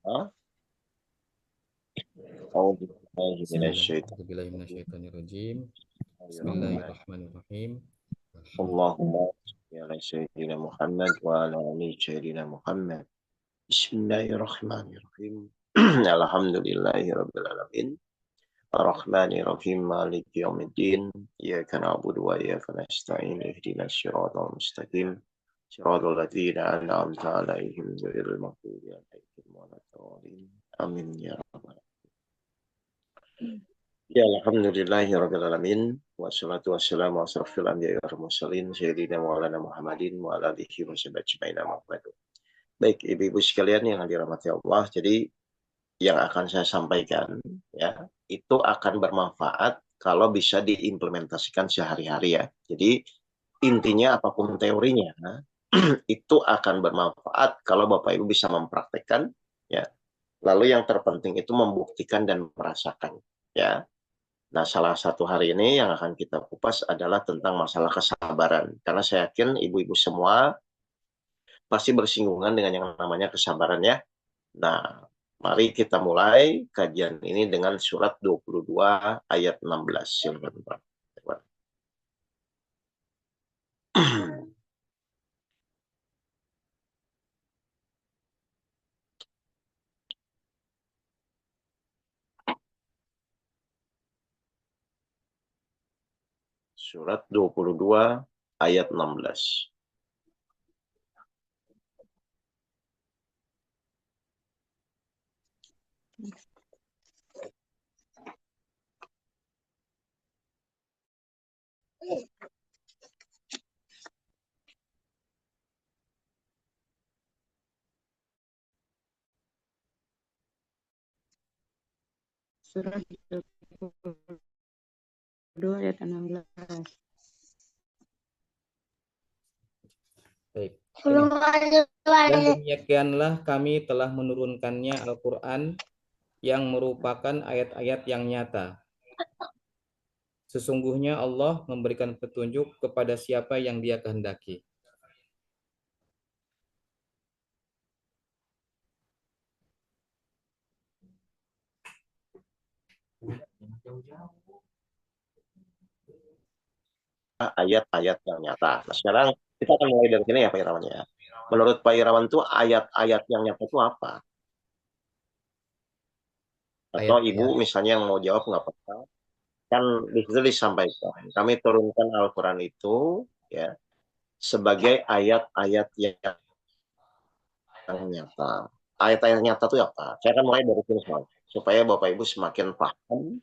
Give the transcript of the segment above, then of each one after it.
Hah? A'udzubillahi minasyaitonir Bismillahirrahmanirrahim. rajim. Bismillahirrahmanirrahim. Allahumma shalli ala sayyidina Muhammad wa ala ali sayyidina Muhammad. Bismillahirrahmanirrahim. Alhamdulillahi rabbil alamin. Ar-Rahmanir-Rahim Maliki yaumiddin. Iyyaka na'budu wa iyyaka nasta'in. Ihdinas siratal mustaqim. Siratal ladzina an'amta 'alaihim ghairil maghdubi 'alaihim waladdallin. Amin ya rabbal. Ya, alhamdulillahirabbil alamin. Wassalatu wassalamu ala asrofil anbiya'i wal mursalin sayyidina Maulana Muhammadin wa ala alihi wa sahbihi ajmain. Baik, ibu-ibu sekalian yang dirahmati Allah, jadi yang akan saya sampaikan ya, itu akan bermanfaat kalau bisa diimplementasikan sehari-hari ya. Jadi intinya apapun teorinya itu akan bermanfaat kalau Bapak Ibu bisa mempraktekkan ya. Lalu yang terpenting itu membuktikan dan merasakan ya. Nah, salah satu hari ini yang akan kita kupas adalah tentang masalah kesabaran. Karena saya yakin ibu-ibu semua pasti bersinggungan dengan yang namanya kesabaran ya. Nah, mari kita mulai kajian ini dengan surat 22 ayat 16. Silakan, Pak. Surat 22 ayat 16. Surat 22 ayat 16. Baik. Dan demikianlah kami telah menurunkannya Al-Quran yang merupakan ayat-ayat yang nyata. Sesungguhnya Allah memberikan petunjuk kepada siapa yang Dia kehendaki. Ayat-ayat yang nyata. Nah, sekarang kita akan mulai dari sini ya Pak Irawan ya. Menurut Pak Irawan itu ayat-ayat yang nyata itu apa? Atau Ibu Ayat-ayat. misalnya yang mau jawab nggak apa-apa. Kan di situ disampaikan. Kami turunkan Al-Quran itu ya sebagai ayat-ayat yang nyata. Ayat-ayat nyata itu apa? Saya akan mulai dari sini supaya Bapak Ibu semakin paham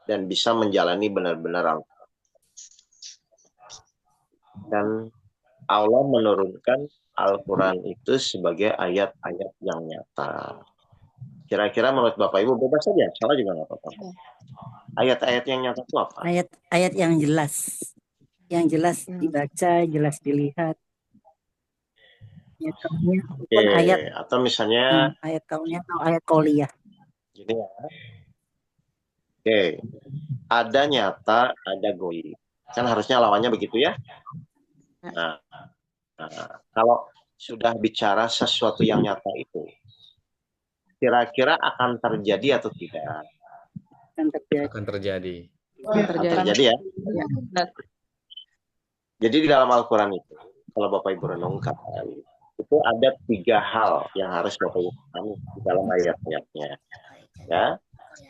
dan bisa menjalani benar-benar Al-Quran. Dan Allah menurunkan Al-Quran itu sebagai ayat-ayat yang nyata. Kira-kira menurut Bapak Ibu bebas saja, salah juga nggak apa-apa. Ayat-ayat yang nyata itu apa? Ayat-ayat yang jelas dibaca, jelas dilihat. Ayat kauniyah ataupun ayat Atau misalnya ayat kauniyah atau ayat qauliyah. Gini ya. Ada nyata, ada goib. Kan harusnya lawannya begitu ya. Nah, kalau sudah bicara sesuatu yang nyata itu, kira-kira akan terjadi atau tidak? Akan terjadi. Akan terjadi ya. Jadi di dalam Al-Quran itu, kalau Bapak Ibu renungkan, itu ada 3 hal yang harus Bapak Ibu pahami di dalam ayat-ayatnya. Ya,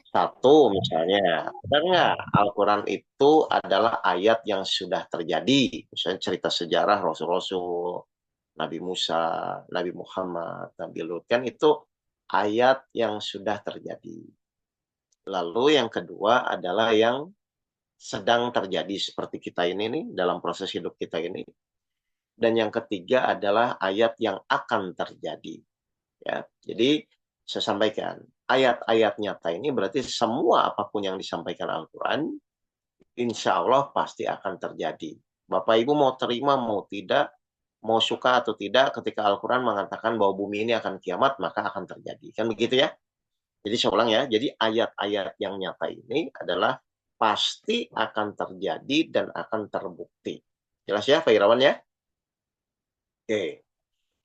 satu misalnya, benar nggak Al-Quran itu adalah ayat yang sudah terjadi. Misalnya cerita sejarah Rasul-Rasul, Nabi Musa, Nabi Muhammad, Nabi Lut. Kan itu ayat yang sudah terjadi. Lalu yang kedua adalah yang sedang terjadi seperti kita ini nih, dalam proses hidup kita ini. Dan yang ketiga adalah ayat yang akan terjadi. Ya, jadi saya sampaikan, ayat-ayat nyata ini berarti semua apapun yang disampaikan Al-Quran, insya Allah pasti akan terjadi. Bapak Ibu mau terima, mau tidak, mau suka atau tidak, ketika Al-Quran mengatakan bahwa bumi ini akan kiamat, maka akan terjadi. Kan begitu ya? Jadi saya ulang ya, jadi ayat-ayat yang nyata ini adalah pasti akan terjadi dan akan terbukti. Jelas ya Pak Irawan ya? Oke.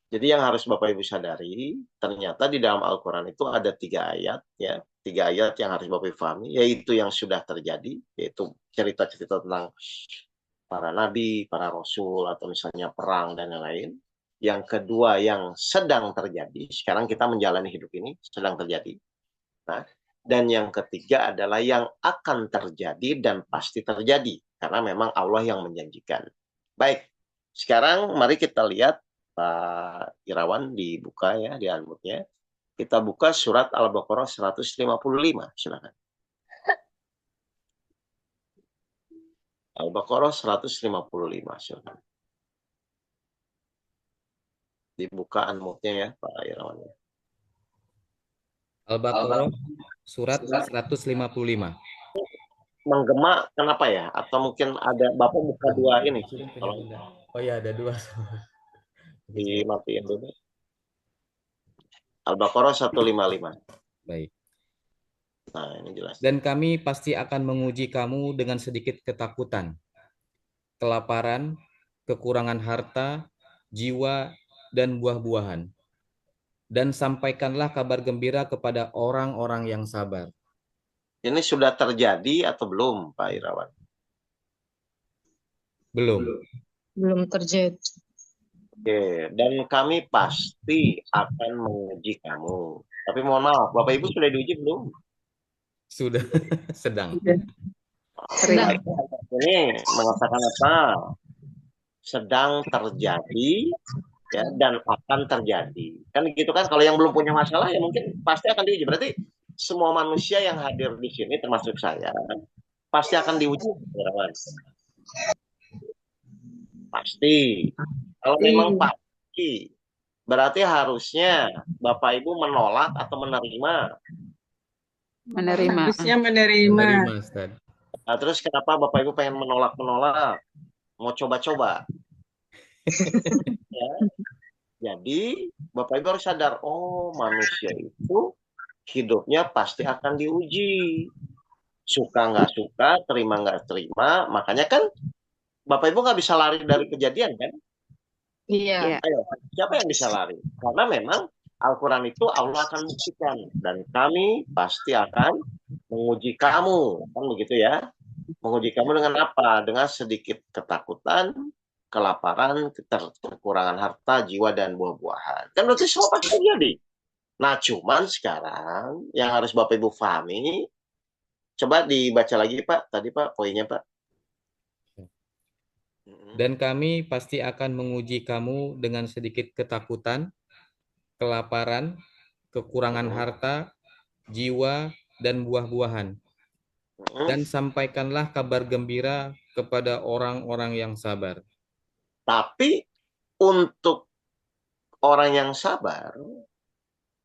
Jadi yang harus Bapak Ibu sadari, ternyata di dalam Al-Quran itu ada 3 ayat, ya, 3 ayat yang harus Bapak Ibu pahami, yaitu yang sudah terjadi, yaitu cerita-cerita tentang para nabi, para rasul, atau misalnya perang dan lain-lain. Yang kedua yang sedang terjadi, sekarang kita menjalani hidup ini sedang terjadi. Nah, dan yang ketiga adalah yang akan terjadi dan pasti terjadi, karena memang Allah yang menjanjikan. Baik, sekarang mari kita lihat Pak Irawan dibuka ya di Al-Mutnya. Kita buka surat Al-Baqarah 155, silakan. Al-Baqarah 155, silakan. Dibuka Al-Mutnya ya Pak Irawan. Al-Baqarah surat 155. Menggema kenapa ya? Atau mungkin ada Bapak buka 2 ini. Kalau Oh ya, ada 2. dimatiin dulu. Al-Baqarah 155. Baik. Nah, ini jelas. Dan kami pasti akan menguji kamu dengan sedikit ketakutan, kelaparan, kekurangan harta, jiwa, dan buah-buahan. Dan sampaikanlah kabar gembira kepada orang-orang yang sabar. Ini sudah terjadi atau belum, Pak Irawan? Belum. Belum terjadi. Oke, dan kami pasti akan menguji kamu. Tapi mohon maaf, Bapak Ibu sudah diuji belum? Sudah. Sedang. Sering. Ini mengatakan apa? Sedang terjadi ya, dan akan terjadi. Kan gitu kan, kalau yang belum punya masalah ya mungkin pasti akan diuji. Berarti semua manusia yang hadir di sini termasuk saya pasti akan diuji, Irawan. Pasti. Kalau memang pasti, berarti harusnya Bapak Ibu menolak atau menerima. Menerima. Harusnya menerima. Menerima, Ustaz. Nah, terus kenapa Bapak Ibu pengen menolak? Mau coba-coba. Ya. Jadi Bapak Ibu harus sadar, oh manusia itu hidupnya pasti akan diuji. Suka nggak suka, terima nggak terima. Makanya kan Bapak Ibu nggak bisa lari dari kejadian kan? Iya. Ayo, siapa yang bisa lari? Karena memang Al-Quran itu Allah akan buktikan. Dan kami pasti akan menguji kamu. Kan begitu ya? Menguji kamu dengan apa? Dengan sedikit ketakutan, kelaparan, kekurangan harta, jiwa, dan buah-buahan. Kan berarti semua pasti terjadi. Nah, cuman sekarang yang harus Bapak Ibu pahami, coba dibaca lagi Pak, tadi Pak, poinnya Pak. Dan kami pasti akan menguji kamu dengan sedikit ketakutan, kelaparan, kekurangan harta, jiwa, dan buah-buahan. Dan sampaikanlah kabar gembira kepada orang-orang yang sabar. Tapi untuk orang yang sabar,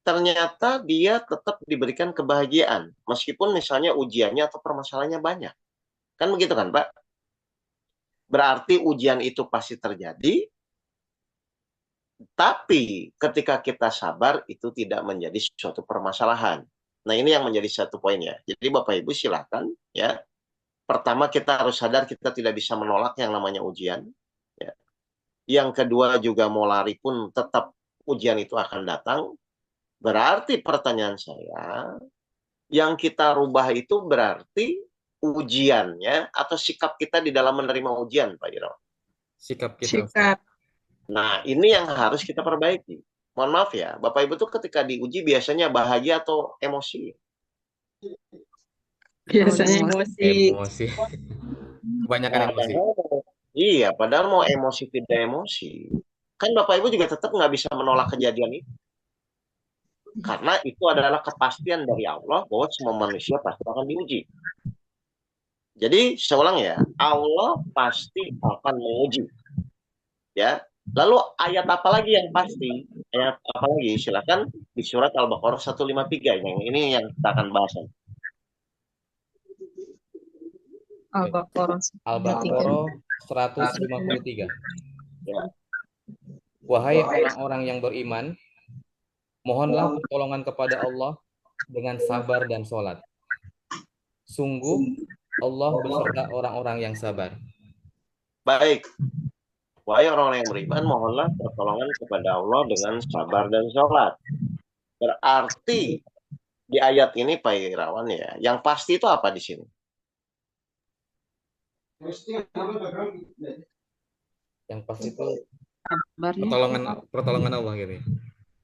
ternyata dia tetap diberikan kebahagiaan. Meskipun misalnya ujiannya atau permasalahannya banyak. Kan begitu kan Pak? Berarti ujian itu pasti terjadi, tapi ketika kita sabar itu tidak menjadi suatu permasalahan. Nah ini yang menjadi satu poin ya. Jadi Bapak Ibu silakan ya. Pertama kita harus sadar kita tidak bisa menolak yang namanya ujian. Ya. Yang kedua juga mau lari pun tetap ujian itu akan datang. Berarti pertanyaan saya, yang kita rubah itu berarti ujiannya atau sikap kita di dalam menerima ujian Pak Irawan. Sikap kita. Sikap. Nah, ini yang harus kita perbaiki. Mohon maaf ya, Bapak Ibu tuh ketika diuji biasanya bahagia atau emosi? Biasanya emosi. Emosi. Kebanyakan emosi. Iya, padahal mau emosi tidak emosi. Kan Bapak Ibu juga tetap nggak bisa menolak kejadian itu. Karena itu adalah kepastian dari Allah bahwa semua manusia pasti akan diuji. Jadi, saya ulang ya, Allah pasti akan menguji. Ya, lalu ayat apa lagi yang pasti? Ayat apa lagi? Silakan di surat Al-Baqarah 153 yang ini yang kita akan bahas. Al-Baqarah. Al-Baqarah 153. Ya. Wahai orang-orang yang beriman, mohonlah pertolongan kepada Allah dengan sabar dan sholat. Sungguh Allah beserta orang-orang yang sabar. Baik. Wahai orang-orang yang beriman, mohonlah pertolongan kepada Allah dengan sabar dan sholat. Berarti di ayat ini Pak Irawan ya, yang pasti itu apa di sini? Yang pasti itu pertolongan Allah gitu.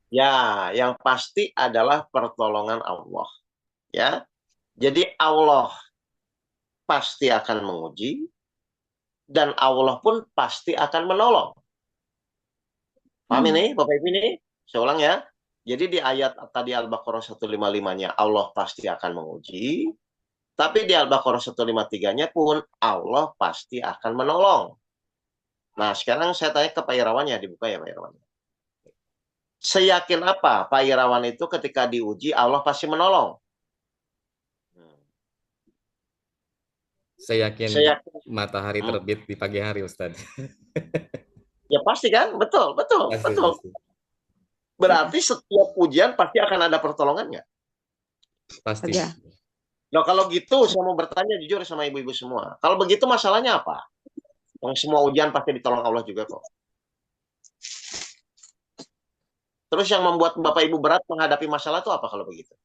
Ya, yang pasti adalah pertolongan Allah. Ya, jadi Allah pasti akan menguji dan Allah pun pasti akan menolong. Paham ini, Bapak Ibu ini? Saya ulang ya. Jadi di ayat tadi Al-Baqarah 155-nya Allah pasti akan menguji, tapi di Al-Baqarah 153-nya pun Allah pasti akan menolong. Nah, sekarang saya tanya ke Pak Irawan ya, dibuka ya Pak Irawan. Seyakin apa Pak Irawan itu ketika diuji Allah pasti menolong? Saya yakin matahari terbit di pagi hari, Ustaz. Ya pasti kan? Betul. Pasti. Berarti setiap ujian pasti akan ada pertolongannya. Pasti. Nah, kalau gitu saya mau bertanya jujur sama ibu-ibu semua. Kalau begitu masalahnya apa? Yang semua ujian pasti ditolong Allah juga kok. Terus yang membuat Bapak Ibu berat menghadapi masalah itu apa kalau begitu?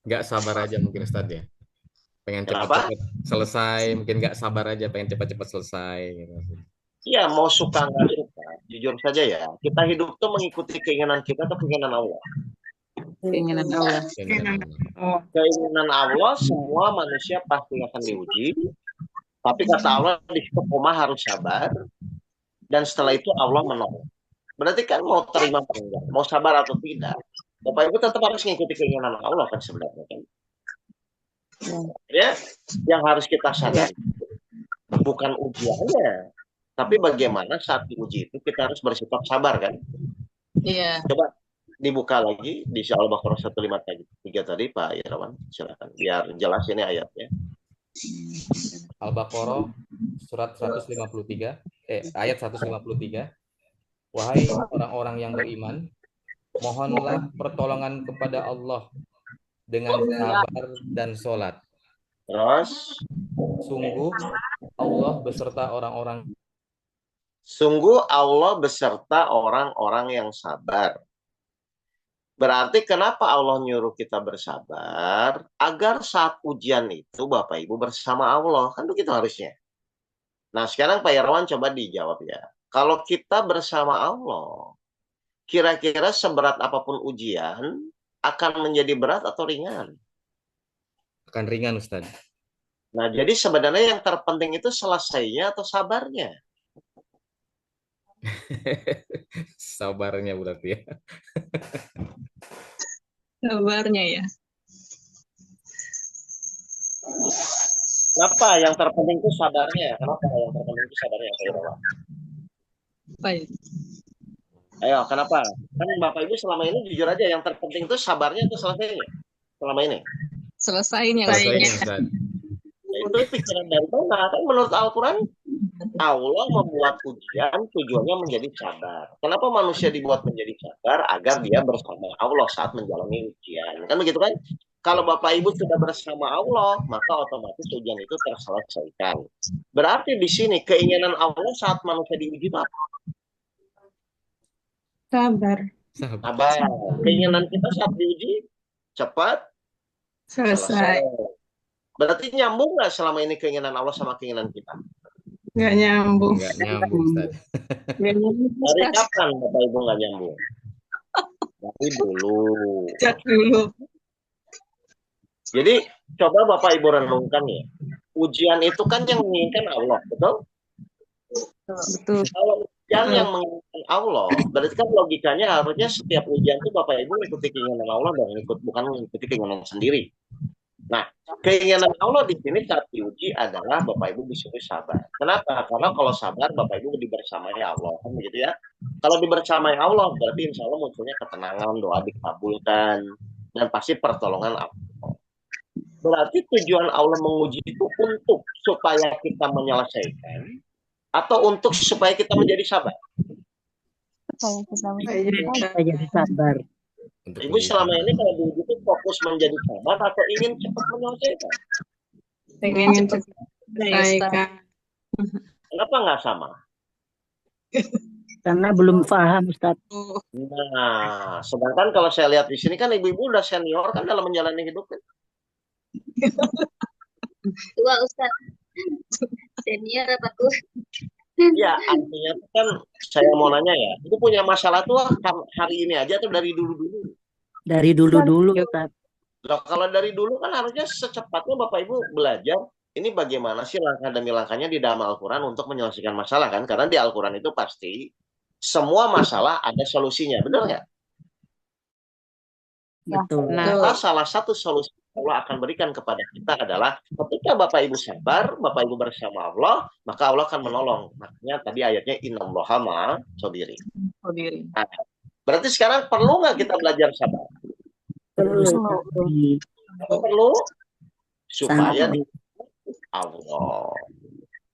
Nggak sabar aja mungkin Ustaz ya. Pengen cepat-cepat selesai, mungkin nggak sabar aja pengen cepat-cepat selesai gitu. Iya, mau suka nggak suka, jujur saja ya, kita hidup tuh mengikuti keinginan kita atau keinginan Allah. Keinginan Allah. Keinginan Allah semua manusia pasti akan diuji, tapi kata Allah di situ koma harus sabar, dan setelah itu Allah menolong. Berarti kan mau terima apa enggak, mau sabar atau tidak, Bapak Ibu tetap harus mengikuti keinginan Allah kan sebenarnya kan. Ya, yang harus kita sadari bukan ujiannya, tapi bagaimana saat diuji itu kita harus bersikap sabar kan? Iya. Coba dibuka lagi di Al-Baqarah 153 tadi Pak Irawan, silakan biar jelas ini ayatnya. Al-Baqarah surat 153 ayat 153. Wahai orang-orang yang beriman, mohonlah pertolongan kepada Allah dengan sabar dan sholat. Terus, sungguh Allah beserta orang-orang yang sabar. Berarti kenapa Allah nyuruh kita bersabar? Agar saat ujian itu Bapak Ibu bersama Allah. Kan begitu harusnya. Nah sekarang Pak Irawan coba dijawab ya. Kalau kita bersama Allah, kira-kira seberat apapun ujian, akan menjadi berat atau ringan? Akan ringan, Ustaz. Nah, jadi sebenarnya yang terpenting itu selesainya atau sabarnya? Sabarnya berarti ya. Sabarnya ya. Kenapa yang terpenting itu sabarnya? Kenapa yang terpenting itu sabarnya? Baik. Ayo, kenapa? Kan Bapak Ibu selama ini jujur aja, yang terpenting itu sabarnya atau selesainya? Selama ini? Selesainya. Ustaz. Itu pikiran dari mana? Kan menurut Al-Quran, Allah membuat ujian tujuannya menjadi sabar. Kenapa manusia dibuat menjadi sabar? Agar dia bersama Allah saat menjalani ujian. Kan begitu kan? Kalau Bapak Ibu sudah bersama Allah, maka otomatis ujian itu terselesaikan. Berarti di sini keinginan Allah saat manusia diuji itu apa? Sabar. Keinginan kita saat diuji cepat selesai. Berarti nyambung nggak selama ini keinginan Allah sama keinginan kita? Nggak nyambung. Nggak nyambung, Ustaz. Dari kapan Bapak Ibu nggak nyambung? Dari dulu. Sejak dulu. Jadi coba Bapak Ibu renungkan ya. Ujian itu kan yang menginginkan Allah, betul? Betul. Kalau ujian yang menginginkan Allah, berarti kan logikanya harusnya setiap ujian itu Bapak Ibu mengikuti keinginan Allah dan bukan mengikuti keinginan sendiri. Nah, keinginan Allah di sini saat diuji adalah Bapak Ibu disuruh sabar. Kenapa? Karena kalau sabar Bapak Ibu dibersamai Allah, kan begitu ya. Kalau dibersamai Allah berarti insya Allah munculnya ketenangan, doa dikabulkan, dan pasti pertolongan Allah. Berarti tujuan Allah menguji itu untuk supaya kita menyelesaikan atau untuk supaya kita menjadi sabar? Supaya jadi sabar. Ibu selama ini kalau diuji itu fokus menjadi sabar atau ingin cepat menyelesaikan? Pengen cepat menyelesaikan. Kenapa nggak sama? Karena belum paham, Ustaz. Oh, Nah, sedangkan kalau saya lihat di sini kan ibu-ibu udah senior kan dalam menjalani hidup kan. Tua Ustaz. Senior apa tua? Ya, artinya tuh kan saya mau nanya ya, itu punya masalah tuh hari ini aja atau dari dulu-dulu? Dari dulu-dulu, Ustaz. Loh, kalau dari dulu kan harusnya secepatnya Bapak Ibu belajar ini bagaimana sih langkah demi langkahnya di dalam Al-Quran untuk menyelesaikan masalah kan? Karena di Al-Quran itu pasti semua masalah ada solusinya, benar nggak? Betul. Nah, salah satu solusi Allah akan berikan kepada kita adalah ketika Bapak Ibu sabar, Bapak Ibu bersama Allah, maka Allah akan menolong. Makanya tadi ayatnya innallaha ma'a sabiri. sendiri. Nah, berarti sekarang perlu nggak kita belajar sabar? Terus Perlu supaya sangat Allah,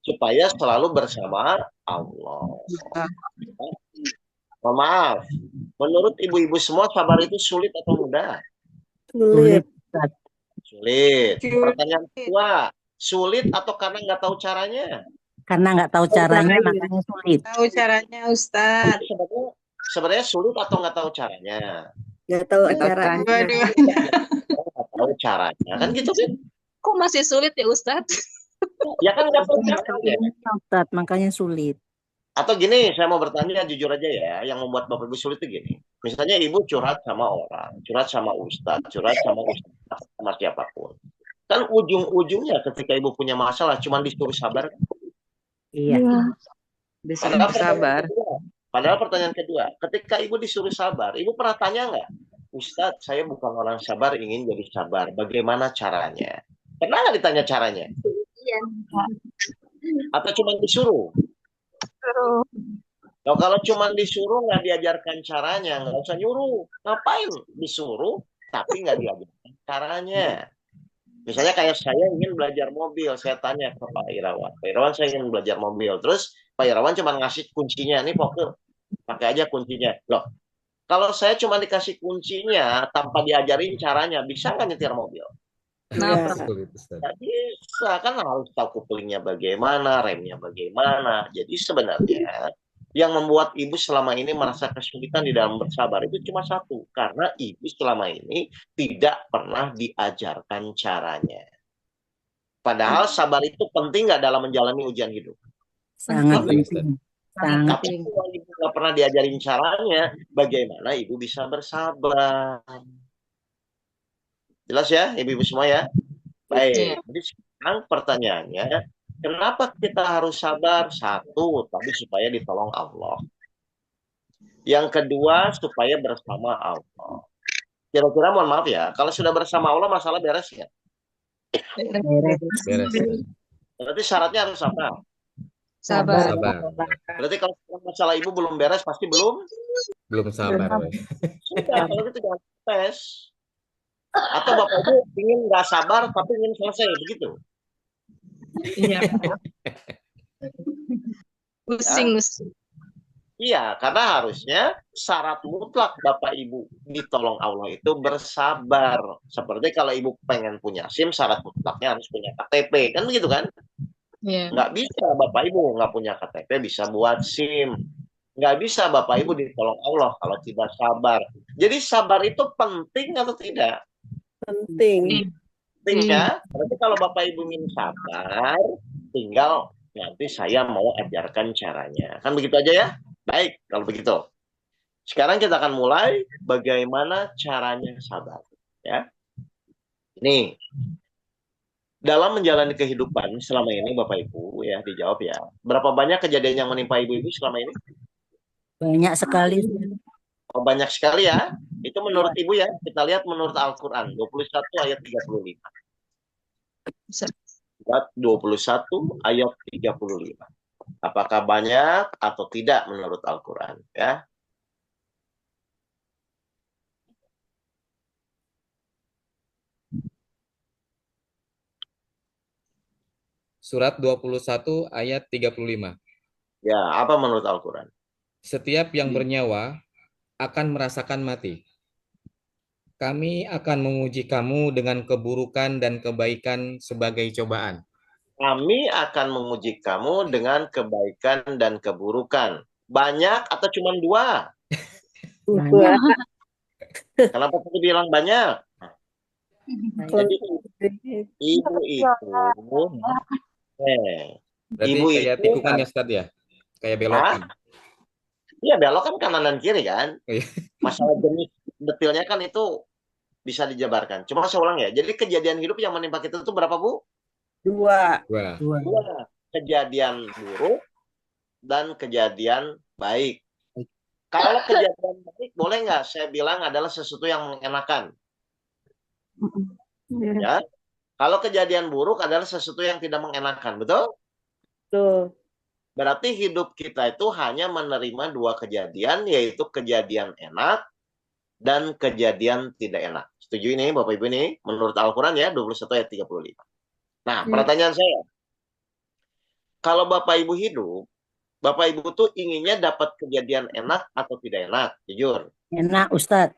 supaya selalu bersama Allah. Mohon maaf, menurut ibu-ibu semua sabar itu sulit atau mudah? sulit, Ustaz. Sulit. Pertanyaan kedua, sulit atau karena nggak tahu caranya? Karena nggak tahu caranya, makanya sulit. Tahu caranya Ustaz. Sebenarnya sulit atau nggak tahu caranya? Nggak tahu caranya. Dua-duanya. Nggak tahu caranya, kan gitu kan? Kok masih sulit ya Ustadz? Ya kan nggak tahu caranya. Ustaz, makanya sulit. Atau gini, saya mau bertanya jujur aja ya, yang membuat Bapak Ibu sulit itu gini. Misalnya ibu curhat sama orang, curhat sama ustadz, sama siapapun. Kan ujung-ujungnya ketika ibu punya masalah cuma disuruh sabar. Iya. Padahal sabar. Padahal pertanyaan kedua, ketika ibu disuruh sabar, ibu pernah tanya nggak? Ustadz, saya bukan orang sabar, ingin jadi sabar. Bagaimana caranya? Pernah nggak ditanya caranya? Iya. Atau cuma disuruh? Nah, kalau cuma disuruh nggak diajarkan caranya, nggak usah nyuruh. Ngapain disuruh tapi nggak diajarkan caranya? Misalnya kayak saya ingin belajar mobil, saya tanya ke Pak Irawan, Pak Irawan saya ingin belajar mobil, terus Pak Irawan cuma ngasih kuncinya, nih pokoknya pakai aja kuncinya. Loh, kalau saya cuma dikasih kuncinya tanpa diajarin caranya, bisa nggak nyetir mobil? Nah, Sulit, Ustaz. Nggak bisa, kan harus tahu couplingnya bagaimana, remnya bagaimana. Jadi sebenarnya yang membuat ibu selama ini merasa kesulitan di dalam bersabar itu cuma satu, karena ibu selama ini tidak pernah diajarkan caranya. Padahal sabar itu penting nggak dalam menjalani ujian hidup? Sangat Penting, penting. Sangat Tapi kalau ibu nggak pernah diajarin caranya, bagaimana ibu bisa bersabar? Jelas ya, ibu-ibu semua ya? Baik, jadi sekarang pertanyaannya, kenapa kita harus sabar? Satu, tadi supaya ditolong Allah. Yang kedua, supaya bersama Allah. Kira-kira mohon maaf ya, kalau sudah bersama Allah masalah beres ya? beres. Beres. Ustaz. Berarti syaratnya harus apa? sabar. Sabar. Berarti kalau masalah ibu belum beres, pasti Belum sabar. sudah, kalau gitu jangan tes. Atau Bapak Ibu ingin nggak sabar tapi ingin selesai, begitu? Iya. Pusing. Iya, karena harusnya syarat mutlak Bapak Ibu ditolong Allah itu bersabar. Seperti kalau Ibu pengen punya SIM, syarat mutlaknya harus punya KTP. Kan begitu kan? Iya. Nggak bisa Bapak Ibu nggak punya KTP bisa buat SIM. Nggak bisa Bapak Ibu ditolong Allah kalau tidak sabar. Jadi sabar itu penting atau tidak? Penting. Penting ya. Berarti kalau Bapak Ibu ingin sabar, tinggal nanti saya mau ajarkan caranya. Kan begitu aja ya? Baik, kalau begitu. Sekarang kita akan mulai bagaimana caranya sabar. Ya. Nih, dalam menjalani kehidupan selama ini Bapak Ibu ya dijawab ya. Berapa banyak kejadian yang menimpa ibu-ibu selama ini? Banyak sekali. Oh, banyak sekali ya. Itu menurut Ibu ya. Kita lihat menurut Al-Qur'an 21 ayat 35. Surat 21 ayat 35. Apakah banyak atau tidak menurut Al-Quran? Ya. Surat 21 ayat 35. Ya, apa menurut Al-Quran? Setiap yang bernyawa akan merasakan mati. Kami akan menguji kamu dengan keburukan dan kebaikan sebagai cobaan. Kami akan menguji kamu dengan kebaikan dan keburukan Banyak atau cuma 2? Dua. Kenapa tadi bilang banyak? Jadi ibu itu, Berarti ibu kayak itu, tikungan ya Ustaz ya? Kayak belokan. iya belok kan kanan dan kiri kan. Iya. Masalah jenis detailnya kan itu bisa dijabarkan. Cuma saya ulang ya. Jadi kejadian hidup yang menimpa kita itu berapa, Bu? 2. Wah, 2. 2. Kejadian buruk dan kejadian baik. Kalau kejadian baik, boleh nggak saya bilang adalah sesuatu yang mengenakan? Ya. Kalau kejadian buruk adalah sesuatu yang tidak mengenakan, betul? Tuh. Berarti hidup kita itu hanya menerima 2 kejadian, yaitu kejadian enak dan kejadian tidak enak. Setuju ini Bapak Ibu ini? Menurut Al-Quran ya, 21 ayat 35. Nah, pertanyaan saya, kalau Bapak Ibu hidup, Bapak Ibu tuh inginnya dapat kejadian enak atau tidak enak? Jujur. Enak, Ustadz.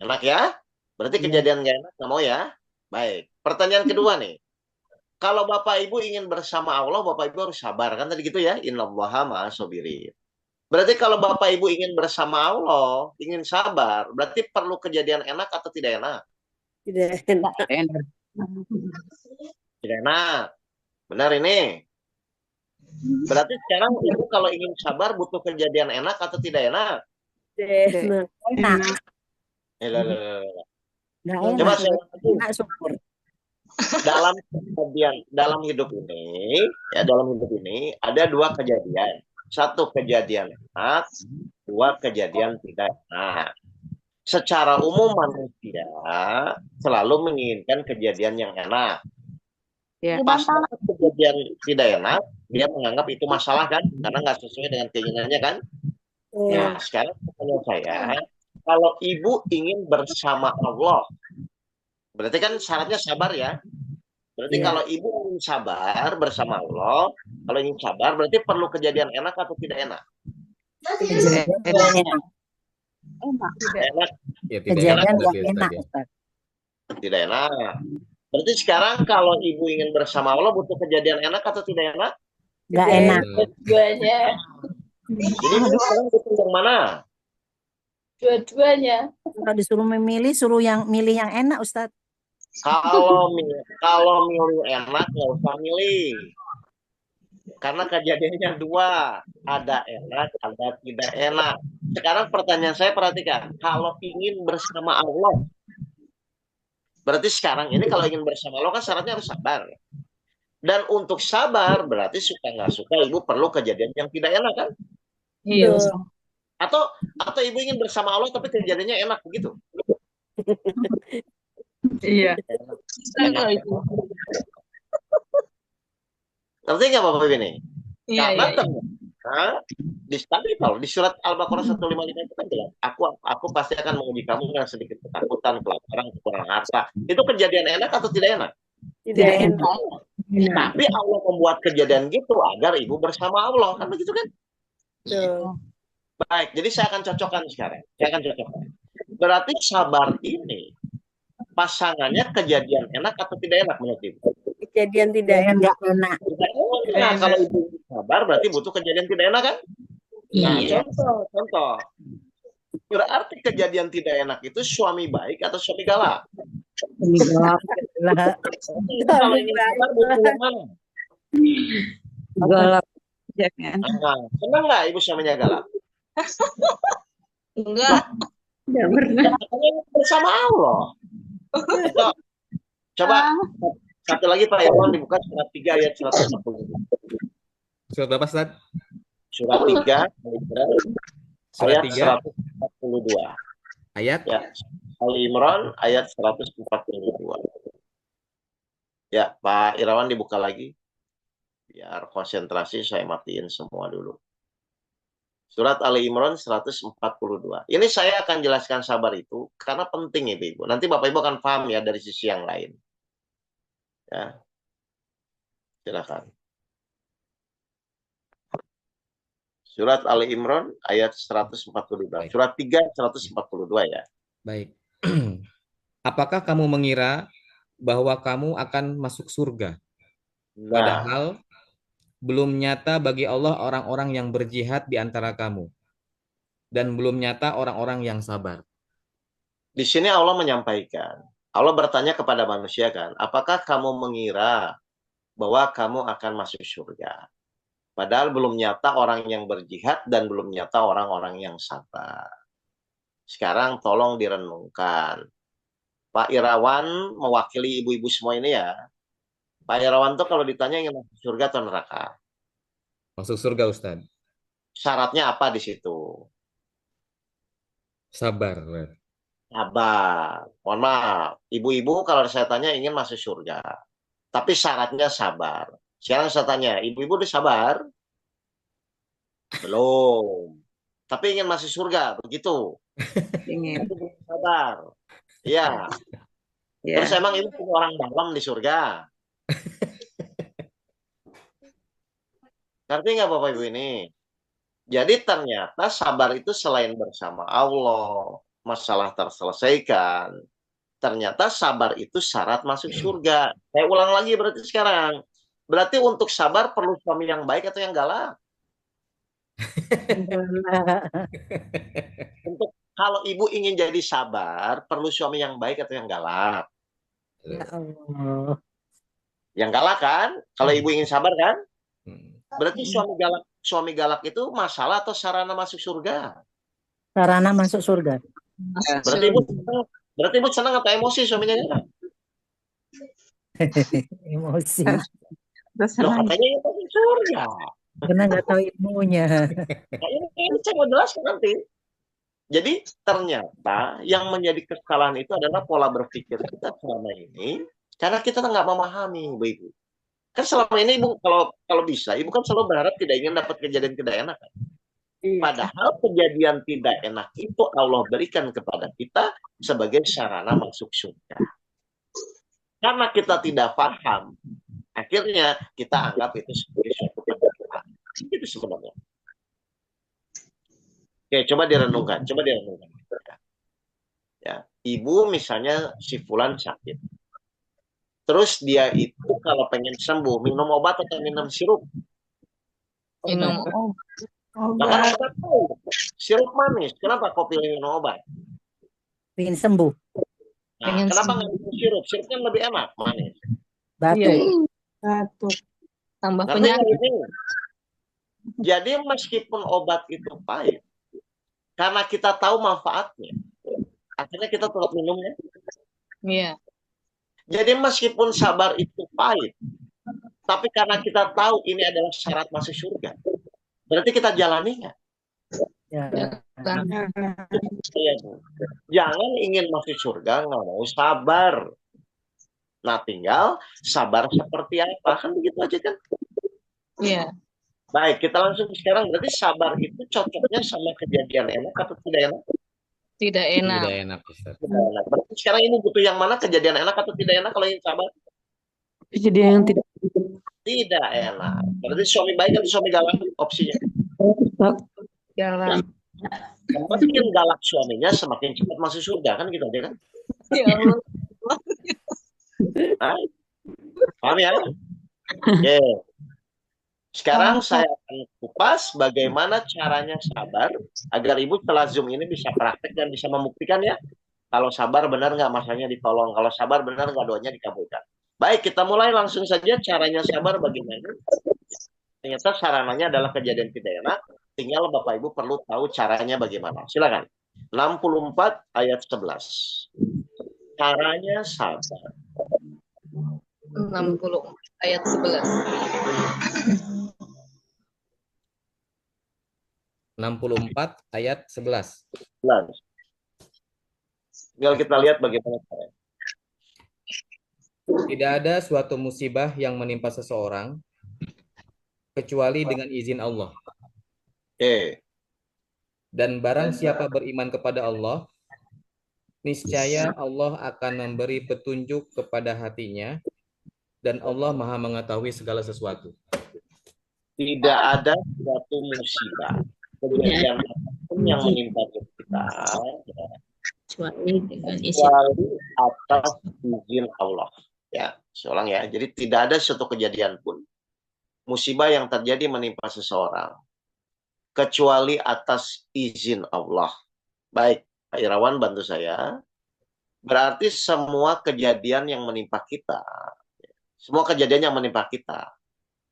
Enak ya? Berarti Iya. kejadian nggak enak nggak mau ya? Baik. Pertanyaan kedua nih. Kalau Bapak Ibu ingin bersama Allah, Bapak Ibu harus sabar. Kan tadi gitu ya? Innallaha ma'as-sabirin. Berarti kalau Bapak Ibu ingin bersama Allah, ingin sabar, berarti perlu kejadian enak atau tidak enak? Tidak enak. Tidak enak. Benar ini. Berarti sekarang Ibu kalau ingin sabar butuh kejadian enak atau tidak enak? Tidak enak. Enak. Coba Nggak saya enak. Enak syukur. dalam hidup ini, ya dalam hidup ini ada 2 kejadian. 1 kejadian enak, 2 kejadian tidak enak. Secara umum manusia selalu menginginkan kejadian yang enak. Ya. Pas kejadian tidak enak, dia menganggap itu masalah kan, karena nggak sesuai dengan keinginannya kan. Nah, sekarang pertanyaan saya, kalau Ibu ingin bersama Allah, berarti kan syaratnya sabar ya. Berarti Iya. kalau Ibu ingin sabar bersama Allah, kalau ingin sabar berarti perlu kejadian enak atau tidak enak? Kejadian yang enak. Enak, ya tidak Kejadian enak yang berarti Ustaz enak, ya. Ustadz. tidak enak. Berarti sekarang kalau Ibu ingin bersama Allah butuh kejadian enak atau tidak enak? Nggak enak. Dua-duanya. Jadi Ibu sekarang butuh yang mana? Dua-duanya. Kalau disuruh memilih, milih yang enak, Ustadz. Kalau milih enak nggak usah milih. Karena kejadiannya 2, ada enak, ada tidak enak. Sekarang pertanyaan saya perhatikan, kalau ingin bersama Allah, berarti sekarang ini kalau ingin bersama Allah kan syaratnya harus sabar. Dan untuk sabar berarti suka nggak suka Ibu perlu kejadian yang tidak enak kan? Iya. Atau Ibu ingin bersama Allah tapi kejadiannya enak begitu? Iya. Enak. Ngerti nggak Bapak Ibu ini? Iya. Karena ternyata di surat Al-Baqarah 155 itu kan jelas, aku pasti akan menguji kamu dengan sedikit ketakutan, kelaparan, kekurangan harta. Itu kejadian enak atau tidak enak? Tidak enak. Tapi Allah membuat kejadian gitu agar Ibu bersama Allah, kan begitu kan? Tuh. Baik, jadi saya akan cocokkan sekarang. Berarti sabar ini pasangannya kejadian enak atau tidak enak menurut Ibu? Kejadian tidak enak. Nggak enak. Tidak enak. Kalau Ibu sabar berarti butuh kejadian tidak enak kan? Nah, Iya. contoh. Berarti kejadian tidak enak itu suami baik atau suami galak? Ini gelap. Kalau ingin sabar butuh yang mana? Galak. Jangan. Nah, senang nggak Ibu suaminya galak? Enggak. Enggak pernah. Katanya bersama Allah. Coba satu lagi Pak Irwan dibuka surat 3 ayat 140. Surat berapa Ustaz? Surat 3 Surat ayat 3 142. ayat Ya, Ali Imran ayat 142. Ya, Pak Irawan dibuka lagi. Biar konsentrasi saya matiin semua dulu. Surat Ali Imran 142. Ini saya akan jelaskan sabar itu karena penting Ibu. Nanti Bapak Ibu akan paham ya dari sisi yang lain. Ya. Silakan. Surat Ali Imran ayat 142. Surat 3 142 ya. baik. Apakah kamu mengira bahwa kamu akan masuk surga? Nah, Padahal belum nyata bagi Allah orang-orang yang berjihad di antara kamu, dan belum nyata orang-orang yang sabar. Di sini Allah menyampaikan, Allah bertanya kepada manusia kan, apakah kamu mengira bahwa kamu akan masuk surga? Padahal belum nyata orang yang berjihad dan belum nyata orang-orang yang sabar. Sekarang tolong direnungkan. Pak Irawan mewakili ibu-ibu semua ini ya. Pak Irawan tuh kalau ditanya ingin masuk surga atau neraka, Masuk surga, Ustaz. syaratnya apa di situ? Sabar. Sabar. Mohon maaf, ibu-ibu kalau saya tanya ingin masuk surga, tapi syaratnya sabar. Sekarang saya tanya, ibu-ibu udah sabar? Belum. Tapi ingin masuk surga, begitu. Ingin. Tapi belum sabar. Iya. Ya. Terus emang ibu punya orang dalam di surga? Ngerti nggak Bapak Ibu ini? Jadi ternyata sabar itu selain bersama Allah, masalah terselesaikan. Ternyata sabar itu syarat masuk surga. Saya ulang lagi berarti sekarang. Berarti untuk sabar perlu suami yang baik atau yang galak? Untuk kalau ibu ingin jadi sabar, perlu suami yang baik atau yang galak? Ya Allah. Yang galak kan? Kalau ibu ingin sabar kan? Hmm. Berarti suami galak itu masalah atau sarana masuk surga? Sarana masuk surga. Berarti ibu senang atau emosi suaminya galak? Emosi. Loh, katanya itu masuk surga. Karena nggak tahu ilmunya. Nah, ini saya mau jelaskan nanti. Jadi ternyata yang menjadi kesalahan itu adalah pola berpikir kita selama ini karena kita nggak memahami, Ibu. Kan selama ini Ibu kalau bisa, Ibu kan selalu berharap tidak ingin dapat kejadian tidak enak. Kan? Padahal kejadian tidak enak itu Allah berikan kepada kita sebagai sarana masuk surga. Karena kita tidak paham, akhirnya kita anggap itu sebagai suatu kejadian. Itu sebenarnya. Oke, coba direnungkan. Ya, ibu misalnya si fulan sakit. Terus dia itu kalau pengen sembuh, minum obat atau minum sirup? Minum Nah, karena kita tahu, sirup manis. Kenapa kau pilih minum obat? Pengen sembuh. Nah, kenapa nggak minum sirup? Sirup kan lebih enak, manis. Batuk. Batuk. tambah Ngerti nggak penyakit. ini? Jadi meskipun obat itu pahit, karena kita tahu manfaatnya, akhirnya kita tetap minumnya. Iya. Jadi meskipun sabar itu pahit, tapi karena kita tahu ini adalah syarat masuk surga, berarti kita jalaninya. Ya. Jangan ingin masuk surga, nggak mau sabar. Nah, tinggal sabar seperti apa, kan begitu aja kan? Iya. Baik, kita langsung sekarang. Berarti sabar itu cocoknya sama kejadian enak atau tidak enak? Tidak enak. Tidak enak, Ustaz. Tidak enak. Berarti sekarang ini butuh yang mana, kejadian enak atau tidak enak kalau ingin sabar? Kejadian yang tidak Tidak enak. Berarti suami baik atau suami galak opsinya? Jalan. Semakin galak suaminya, semakin cepat masuk surga, kan gitu aja kan? Ya Allah. Nah, paham ya? Oke. Sekarang saya akan kupas bagaimana caranya sabar agar ibu setelah Zoom ini bisa praktek dan bisa membuktikan ya. Kalau sabar benar nggak masanya ditolong. Kalau sabar benar nggak doanya dikabulkan. Baik, kita mulai langsung saja caranya sabar bagaimana. Ternyata sarananya adalah kejadian tidak enak. Tinggal Bapak Ibu perlu tahu caranya bagaimana. Silakan. 64 ayat 11. Caranya sabar. 60 ayat 11. 64 ayat 11. Tinggal kita lihat bagaimana caranya. Tidak ada suatu musibah yang menimpa seseorang kecuali dengan izin Allah. Oke. Dan barang siapa beriman kepada Allah, niscaya Allah akan memberi petunjuk kepada hatinya, dan Allah Maha mengetahui segala sesuatu. Tidak ada suatu musibah, kejadian apapun yang menimpa kita, Kecuali dengan izin. kecuali atas izin Allah. Ya, seulang ya. Jadi tidak ada suatu kejadian pun musibah yang terjadi menimpa seseorang, kecuali atas izin Allah. Baik, Pak Irawan bantu saya. Berarti semua kejadian yang menimpa kita, semua kejadian yang menimpa kita,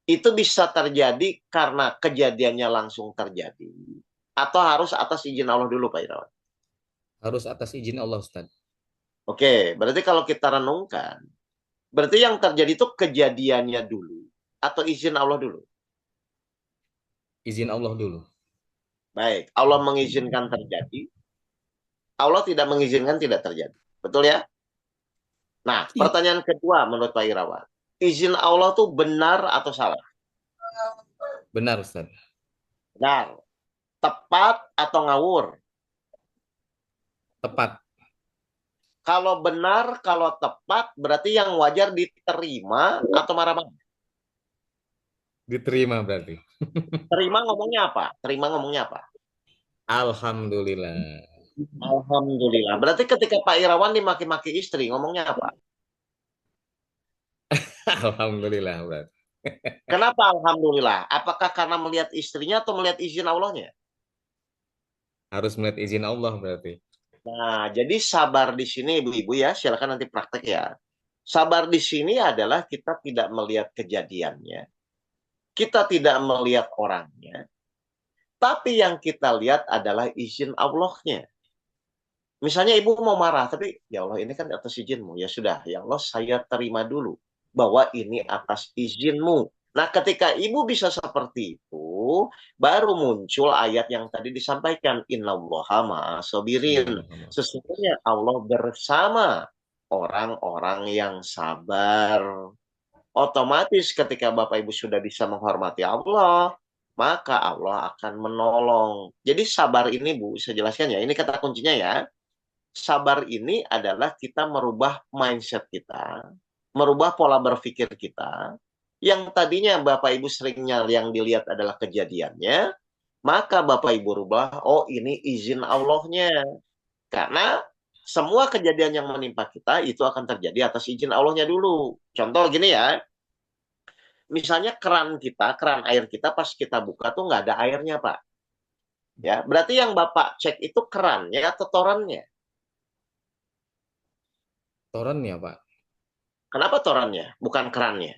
itu bisa terjadi karena kejadiannya langsung terjadi. Atau harus atas izin Allah dulu, Pak Irawan? Harus atas izin Allah, Ustaz. Oke, berarti kalau kita renungkan, berarti yang terjadi itu kejadiannya dulu atau izin Allah dulu? Izin Allah dulu. Baik, Allah mengizinkan terjadi, Allah tidak mengizinkan tidak terjadi. Betul ya? Nah, pertanyaan kedua menurut Pak Irawan, izin Allah tuh benar atau salah? Benar, Ustaz. Benar. Tepat atau ngawur? Tepat. Kalau benar, kalau tepat, berarti yang wajar diterima atau marah-marah? Diterima berarti. Terima ngomongnya apa? Terima ngomongnya apa? Alhamdulillah. Alhamdulillah. Berarti ketika Pak Irawan dimaki-maki istri, ngomongnya apa? Alhamdulillah berarti. Kenapa alhamdulillah? Apakah karena melihat istrinya atau melihat izin Allahnya? Harus melihat izin Allah berarti. Nah, jadi sabar di sini ibu-ibu ya, silakan nanti praktek ya. Sabar di sini adalah kita tidak melihat kejadiannya. Kita tidak melihat orangnya. Tapi yang kita lihat adalah izin Allahnya. Misalnya ibu mau marah, tapi ya Allah ini kan atas izinmu. Ya sudah, ya Allah saya terima dulu bahwa ini atas izinmu. Nah ketika ibu bisa seperti itu, baru muncul ayat yang tadi disampaikan. Innallaha ma'asabirin. Sesungguhnya Allah bersama orang-orang yang sabar. Otomatis ketika Bapak Ibu sudah bisa menghormati Allah, maka Allah akan menolong. Jadi sabar ini Bu, saya jelaskan ya, ini kata kuncinya ya. Sabar ini adalah kita merubah mindset kita, merubah pola berpikir kita, yang tadinya Bapak Ibu seringnya yang dilihat adalah kejadiannya, maka Bapak Ibu rubah, oh ini izin Allahnya. Karena semua kejadian yang menimpa kita itu akan terjadi atas izin Allahnya dulu. Contoh gini ya, misalnya keran air kita pas kita buka tuh nggak ada airnya Pak. Ya, berarti yang Bapak cek itu kerannya atau torannya? Torannya, Pak. Kenapa torannya, bukan kerannya?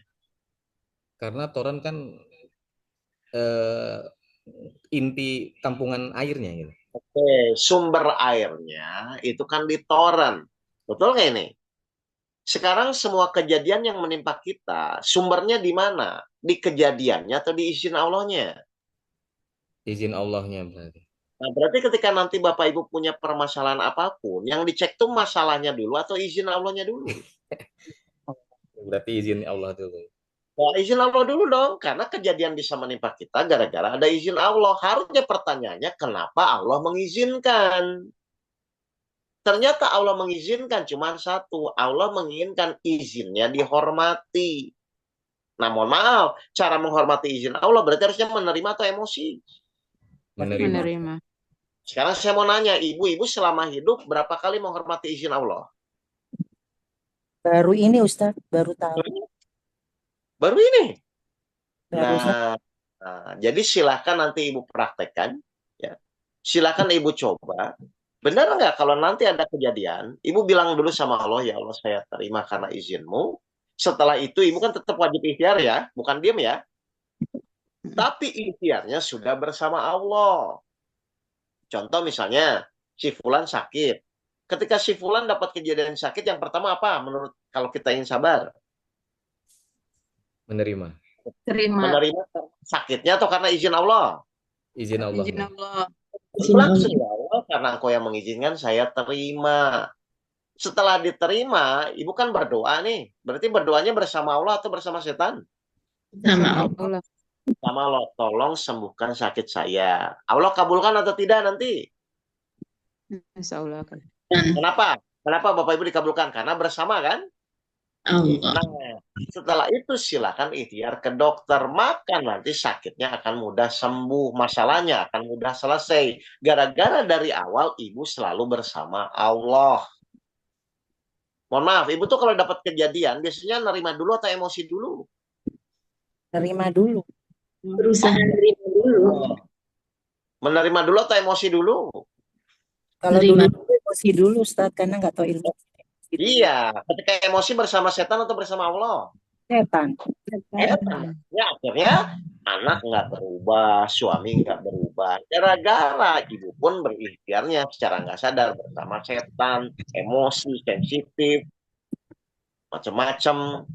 Karena toran kan inti tampungan airnya gitu. Oke, sumber airnya itu kan di toran. Betul nggak ini? Sekarang semua kejadian yang menimpa kita, sumbernya di mana? Di kejadiannya atau di izin Allahnya? Izin Allahnya berarti. Nah, berarti ketika nanti Bapak Ibu punya permasalahan apapun, yang dicek tuh masalahnya dulu atau izin Allahnya dulu? Berarti izin Allah dulu. Nah, izin Allah dulu dong, karena kejadian bisa menimpa kita gara-gara ada izin Allah. Harusnya pertanyaannya, kenapa Allah mengizinkan? Ternyata Allah mengizinkan cuma satu, Allah menginginkan izinnya dihormati. Nah, mohon maaf, cara menghormati izin Allah berarti harusnya menerima atau emosi? Menerima. Sekarang saya mau nanya, ibu-ibu selama hidup berapa kali menghormati izin Allah? Baru ini Ustadz, baru tahu. Baru ini. Baru Jadi silahkan nanti ibu praktekkan. Ya. Silahkan ibu coba. Benar nggak kalau nanti ada kejadian, ibu bilang dulu sama Allah, ya Allah saya terima karena izinmu. Setelah itu ibu kan tetap wajib ikhtiar ya, bukan diam ya. Tapi ikhtiarnya sudah bersama Allah. Contoh misalnya, si Fulan sakit. Ketika si Fulan dapat kejadian sakit, yang pertama apa menurut kalau kita ingin sabar? Menerima. Menerima sakitnya atau karena izin Allah? Izin Allah. Izin Allah. Langsung ya Allah, karena Engkau yang mengizinkan saya terima. Setelah diterima, ibu kan berdoa nih. Berarti berdoanya bersama Allah atau bersama setan? Sama Allah. Sama Allah, tolong sembuhkan sakit saya. Allah kabulkan atau tidak nanti? Insya Allah akan. Kenapa? Kenapa Bapak Ibu dikabulkan? Karena bersama kan? Allah. Nah, setelah itu silakan ikhtiar ke dokter, maka nanti sakitnya akan mudah sembuh, masalahnya akan mudah selesai. Gara-gara dari awal ibu selalu bersama Allah. Mohon maaf, ibu tuh kalau dapat kejadian biasanya nerima dulu atau emosi dulu? terima dulu. Berusaha menerima dulu. Menerima dulu atau emosi dulu? Kalau Nerima. dulu emosi dulu Ustaz karena nggak tahu ilmu. Iya, ketika emosi bersama setan atau bersama Allah? Setan. Setan. Ya, akhirnya anak nggak berubah, suami nggak berubah. Gara-gara ibu pun berikhtiarnya secara nggak sadar bersama setan, emosi, sensitif, macam-macam.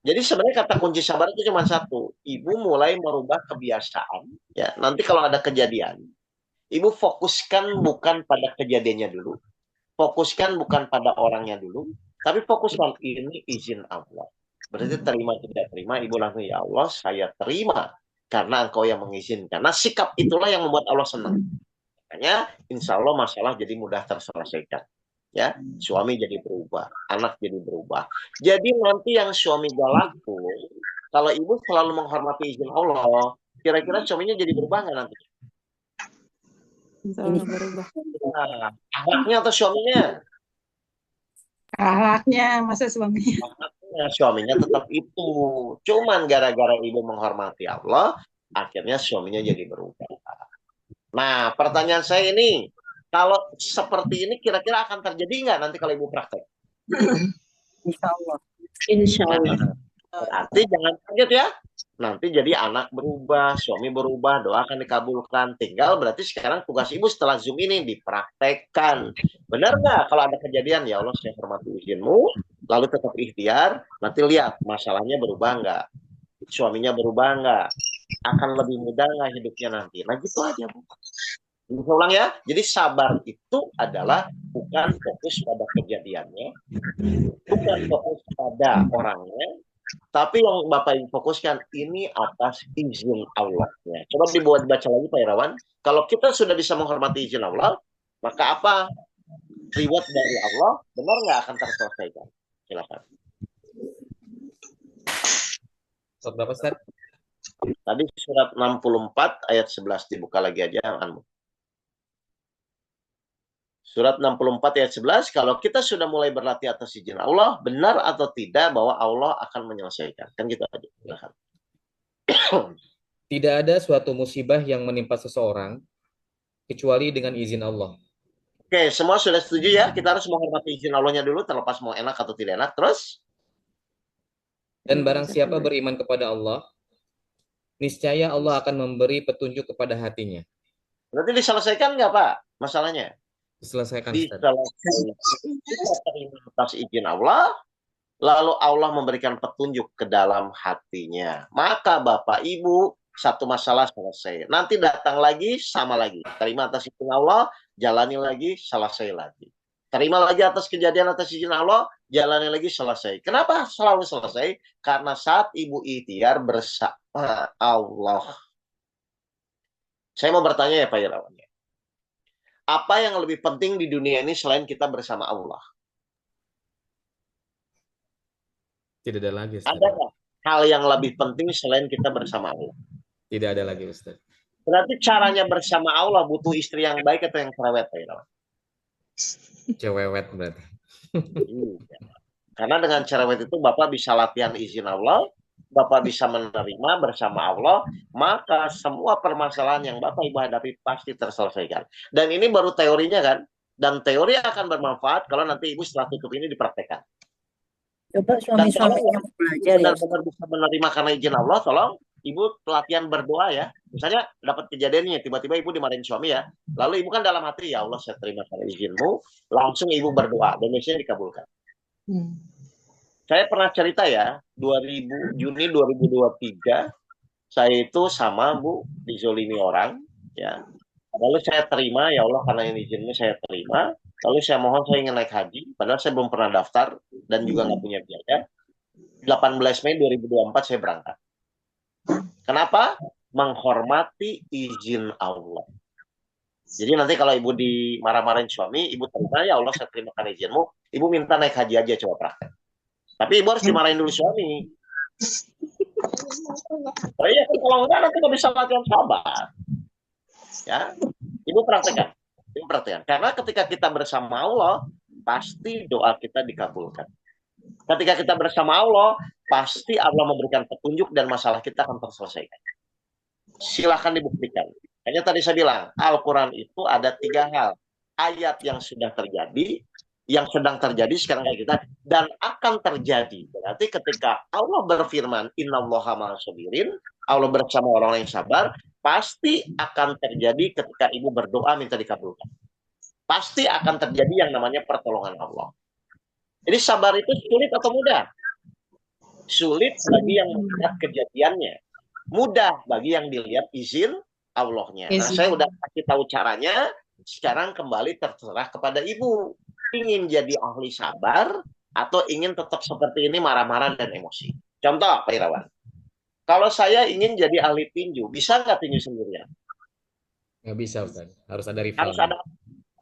Jadi sebenarnya kata kunci sabar itu cuma satu. Ibu mulai merubah kebiasaan. Ya, nanti kalau ada kejadian, ibu fokuskan bukan pada kejadiannya dulu, fokuskan bukan pada orangnya dulu, tapi fokuskan ini izin Allah. Berarti terima tidak terima, ibu langsung ya Allah saya terima karena engkau yang mengizinkan. Nah sikap itulah yang membuat Allah senang. Makanya insya Allah masalah jadi mudah terselesaikan. Ya, suami jadi berubah, anak jadi berubah. Jadi nanti yang suami galak pun, kalau ibu selalu menghormati izin Allah, kira-kira suaminya jadi berubah nggak nanti? Insya Allah berubah. Nah, anaknya atau suaminya? Akhlaknya masa suaminya. Anaknya, suaminya tetap itu. Cuman gara-gara ibu menghormati Allah, akhirnya suaminya jadi berubah. Nah, pertanyaan saya ini, kalau seperti ini kira-kira akan terjadi nggak nanti kalau ibu praktek? Insya Allah. Insya Allah. Nah, berarti jangan kaget ya. Nanti jadi anak berubah, suami berubah, doa akan dikabulkan. Tinggal berarti sekarang tugas ibu setelah Zoom ini dipraktekkan. Benar nggak kalau ada kejadian, ya Allah saya hormati izinmu, lalu tetap ikhtiar, nanti lihat masalahnya berubah nggak, suaminya berubah nggak, akan lebih mudah nggak hidupnya nanti. Nah gitu aja Bu. Bisa ulang ya. Jadi sabar itu adalah bukan fokus pada kejadiannya, bukan fokus pada orangnya, tapi yang Bapak Ibu fokuskan ini atas izin Allah-nya. Coba dibuat baca lagi Pak Irawan. Kalau kita sudah bisa menghormati izin Allah, maka apa reward dari Allah benar nggak akan terselesaikan? Silakan. Surat berapa, Ustaz? Tadi surat 64 ayat 11 dibuka lagi aja Anmu. Surat 64 ayat 11, kalau kita sudah mulai berlatih atas izin Allah, benar atau tidak bahwa Allah akan menyelesaikan. Kan gitu aja. Silakan. Tidak ada suatu musibah yang menimpa seseorang kecuali dengan izin Allah. Oke, semua sudah setuju ya? Kita harus menghormati izin Allahnya dulu, terlepas mau enak atau tidak enak. Terus? Dan barang siapa beriman kepada Allah, niscaya Allah akan memberi petunjuk kepada hatinya. Berarti diselesaikan nggak Pak masalahnya? Diselesaikan, Ustaz. Diselesaikan. Kita terima atas izin Allah, lalu Allah memberikan petunjuk ke dalam hatinya. Maka Bapak Ibu, satu masalah selesai. Nanti datang lagi, sama lagi. Terima atas izin Allah, jalani lagi, selesai lagi. Terima lagi atas kejadian atas izin Allah, jalani lagi, selesai. Kenapa selalu selesai? Karena saat Ibu ikhtiar bersama Allah. Saya mau bertanya ya Pak Irawan. Apa yang lebih penting di dunia ini selain kita bersama Allah? Tidak ada lagi, Ustaz. Ada nggak hal yang lebih penting selain kita bersama Allah? Tidak ada lagi, Ustaz. Berarti caranya bersama Allah butuh istri yang baik atau yang cerewet, Pak Irawan? Cewewet berarti. Iya. Karena dengan cerewet itu Bapak bisa latihan izin Allah, Bapak bisa menerima bersama Allah, maka semua permasalahan yang Bapak Ibu hadapi pasti terselesaikan. Dan ini baru teorinya kan? Dan teori akan bermanfaat kalau nanti Ibu setelah tutup ini dipraktekkan. Coba suami-suami yang belajar ya. Benar-benar bisa menerima karena izin Allah, tolong Ibu latihan berdoa ya. Misalnya dapat kejadiannya, tiba-tiba Ibu dimarahin suami ya. Lalu Ibu kan dalam hati, ya Allah saya terima karena izinmu. Langsung Ibu berdoa, dan biasanya dikabulkan. Saya pernah cerita ya, Juni 2023, saya itu sama Bu, dizolimi orang. Ya. Lalu saya terima, ya Allah karena ini izinmu saya terima. Lalu saya mohon saya ingin naik haji, padahal saya belum pernah daftar dan juga nggak punya biaya. 18 Mei 2024 saya berangkat. Kenapa? Menghormati izin Allah. Jadi nanti kalau Ibu dimarah-marahin suami, Ibu terima, ya Allah saya terima karena izinmu. Ibu minta naik haji aja, coba praktek. Tapi Ibu harus dimarahin dulu suami. Oh iya, kalau enggak nanti nggak bisa latihan sabar. Ya, Ibu praktekkan. Ibu praktekkan. Karena ketika kita bersama Allah, pasti doa kita dikabulkan. Ketika kita bersama Allah, pasti Allah memberikan petunjuk dan masalah kita akan terselesaikan. Silahkan dibuktikan. Hanya tadi saya bilang, Al-Quran itu ada 3 hal. Ayat yang sudah terjadi, yang sedang terjadi sekarang kayak kita, dan akan terjadi. Berarti ketika Allah berfirman, Innallaha ma'as-sabirin, Allah bersama orang yang sabar, pasti akan terjadi ketika ibu berdoa minta dikabulkan. Pasti akan terjadi yang namanya pertolongan Allah. Jadi sabar itu sulit atau mudah? Sulit bagi yang melihat kejadiannya. Mudah bagi yang dilihat izin Allahnya. Nah, saya udah kasih tahu caranya. Sekarang kembali terserah kepada ibu. Ingin jadi ahli sabar atau ingin tetap seperti ini marah-marah dan emosi. Contoh, Pak Irawan. Kalau saya ingin jadi ahli tinju, bisa nggak tinju sendirian? Nggak bisa, Ustaz. Harus ada rival.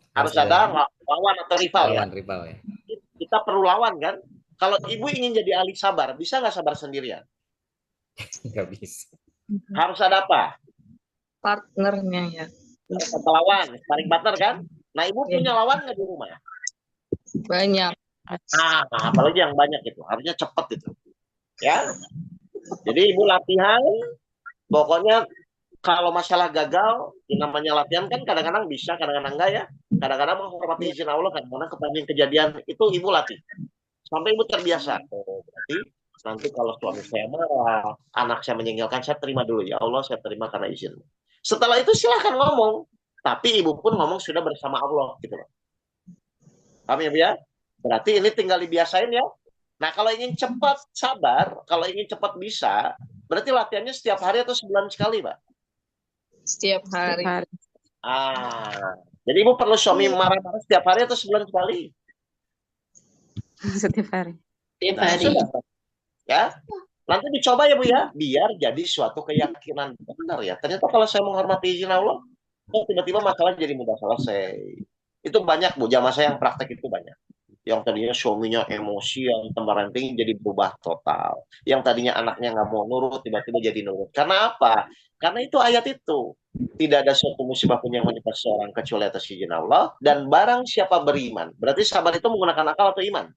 Harus ada lawan atau rival ya. Rival ya. Kita perlu lawan kan. Kalau ibu ingin jadi ahli sabar, bisa nggak sabar sendirian? Nggak bisa. Harus ada apa? Partnernya ya. Harus ada lawan, sparring partner kan? Nah, ibu punya lawan nggak di rumah? Banyak. Ah, apalagi yang banyak itu, harusnya cepat itu. Ya. Jadi ibu latihan, pokoknya kalau masalah gagal, yang namanya latihan kan kadang-kadang bisa, kadang-kadang enggak ya. Kadang-kadang menghormati izin Allah, kadang-kadang kepentingan kejadian itu ibu latih. Sampai ibu terbiasa. Oh, berarti nanti kalau suami saya marah, anak saya menyenggolkan, saya terima dulu. Ya Allah, saya terima karena izin. Setelah itu silahkan ngomong. Tapi ibu pun ngomong sudah bersama Allah. Gitu loh. Paham ya, Bu ya? Berarti ini tinggal dibiasain ya. Nah, kalau ingin cepat sabar, kalau ingin cepat bisa, berarti latihannya setiap hari atau sebulan sekali, Pak? Setiap hari. Jadi ibu perlu suami marah-marah setiap hari atau sebulan sekali? Setiap hari. Tiap Nah, hari. sudah. Ya, nanti dicoba ya Bu ya, biar jadi suatu keyakinan benar ya. Ternyata kalau saya menghormati izin Allah, tiba-tiba masalah jadi mudah selesai. Itu banyak Bu, jamaah saya yang praktek itu banyak. Yang tadinya suaminya emosi, yang temperamen jadi berubah total. Yang tadinya anaknya nggak mau nurut, tiba-tiba jadi nurut. Karena apa? Karena itu ayat itu. Tidak ada suatu musibah pun yang menimpa seorang kecuali atas izin Allah. Dan barang siapa beriman. Berarti sabar itu menggunakan akal atau iman?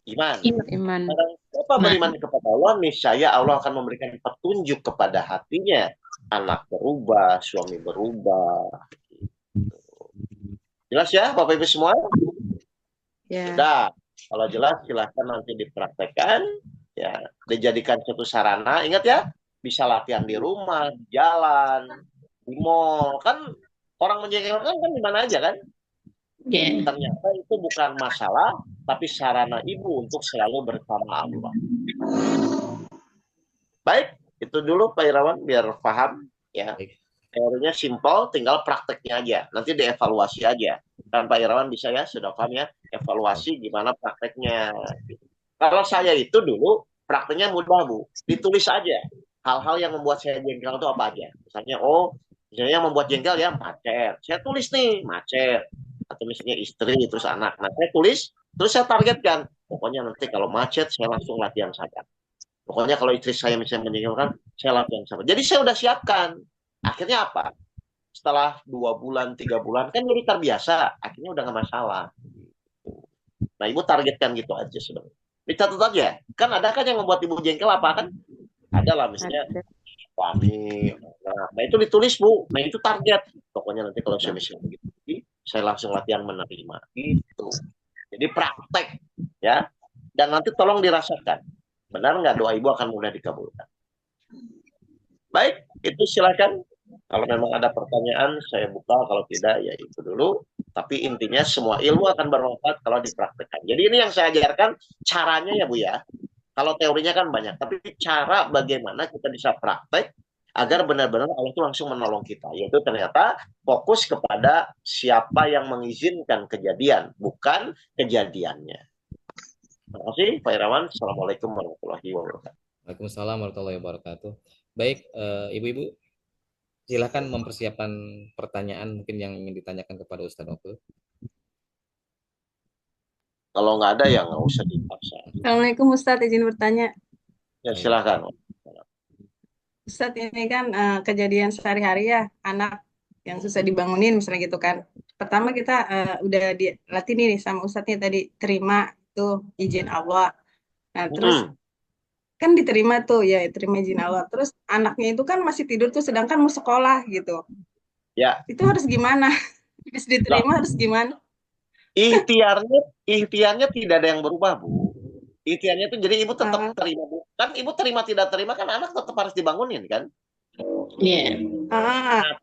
Iman. Iman. Barang siapa beriman kepada Allah, niscaya Allah akan memberikan petunjuk kepada hatinya. Anak berubah, suami berubah. Jelas ya, Bapak Ibu semua? Ya. Sudah, kalau jelas silahkan nanti dipraktekkan, ya, dijadikan suatu sarana. Ingat ya, bisa latihan di rumah, di jalan, di mall. Kan orang menjengkelkan kan di mana aja kan? Yeah. Ternyata itu bukan masalah, tapi sarana ibu untuk selalu bersama Allah. Baik, itu dulu Pak Irawan biar paham ya. Teorinya simpel, tinggal prakteknya aja. Nanti dievaluasi aja. Dan Pak Irawan bisa ya, sudah paham ya, evaluasi gimana prakteknya. Kalau saya itu dulu prakteknya mudah Bu, ditulis aja hal-hal yang membuat saya jengkel itu apa aja. Misalnya, misalnya yang membuat jengkel ya macet. Saya tulis nih macet. Atau misalnya istri terus anak. Nah, saya tulis, terus saya targetkan. Pokoknya nanti kalau macet saya langsung latihan sabar. Pokoknya kalau istri saya misalnya menjengkelkan, saya latihan sabar. Jadi saya udah siapkan. Akhirnya apa? Setelah 2 bulan, 3 bulan, kan jadi terbiasa. Akhirnya udah nggak masalah. Nah, ibu targetkan gitu aja sebenarnya. Dicatat aja. Kan ada kan yang membuat ibu jengkel apa kan? Ada lah misalnya suami. Nah, itu ditulis Bu. Nah, itu target. Pokoknya nanti kalau suami saya begitu, saya langsung latihan menerima. Gitu. Jadi praktek. Ya. Dan nanti tolong dirasakan. Benar nggak doa ibu akan mudah dikabulkan. Baik, itu silakan. Kalau memang ada pertanyaan, saya buka. Kalau tidak, ya itu dulu. Tapi intinya semua ilmu akan bermanfaat kalau dipraktekkan. Jadi ini yang saya ajarkan caranya ya Bu ya. Kalau teorinya kan banyak. Tapi cara bagaimana kita bisa praktek agar benar-benar Allah itu langsung menolong kita. Yaitu ternyata fokus kepada siapa yang mengizinkan kejadian, bukan kejadiannya. Terima kasih Pak Irawan. Assalamualaikum warahmatullahi wabarakatuh. Waalaikumsalam warahmatullahi wabarakatuh. Baik, ibu-ibu, silakan mempersiapkan pertanyaan mungkin yang ingin ditanyakan kepada Ustadz Nofil. Kalau nggak ada ya nggak usah dipaksa. Assalamualaikum Ustadz, izin bertanya. Ya silakan. Ustadz, ini kan kejadian sehari-hari ya, anak yang susah dibangunin misalnya gitu kan. Pertama kita udah dilatih nih sama Ustadznya tadi, terima itu izin Allah. Nah terus kan diterima tuh ya, terima izin Allah. Terus anaknya itu kan masih tidur tuh, sedangkan mau sekolah gitu. Ya, Itu harus gimana? Habis loh, diterima harus gimana? ikhtiarnya tidak ada yang berubah, Bu. Ikhtiarnya itu jadi ibu tetap Ah, terima, Bu. Kan ibu terima tidak terima kan anak tetap harus dibangunin kan. Iya. ah, Nah,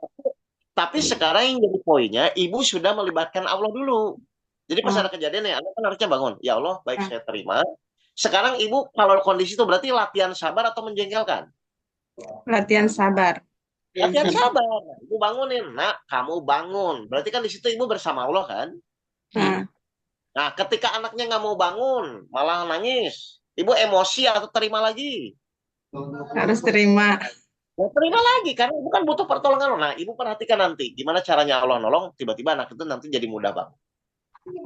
tapi sekarang yang jadi poinnya, ibu sudah melibatkan Allah dulu. Jadi pas oh, ada kejadian ya, anak kan harusnya bangun. Ya Allah, baik ah. saya terima. Sekarang ibu kalau kondisi itu berarti latihan sabar atau menjengkelkan? Latihan sabar. Latihan sabar. Ibu bangunin, nak, kamu bangun. Berarti kan di situ ibu bersama Allah kan? Ah, Nah, ketika anaknya nggak mau bangun, malah nangis, ibu emosi atau terima lagi? harus terima. Ya, terima lagi karena ibu kan butuh pertolongan. Nah, ibu perhatikan nanti gimana caranya Allah nolong, tiba-tiba anak itu nanti jadi mudah bangun.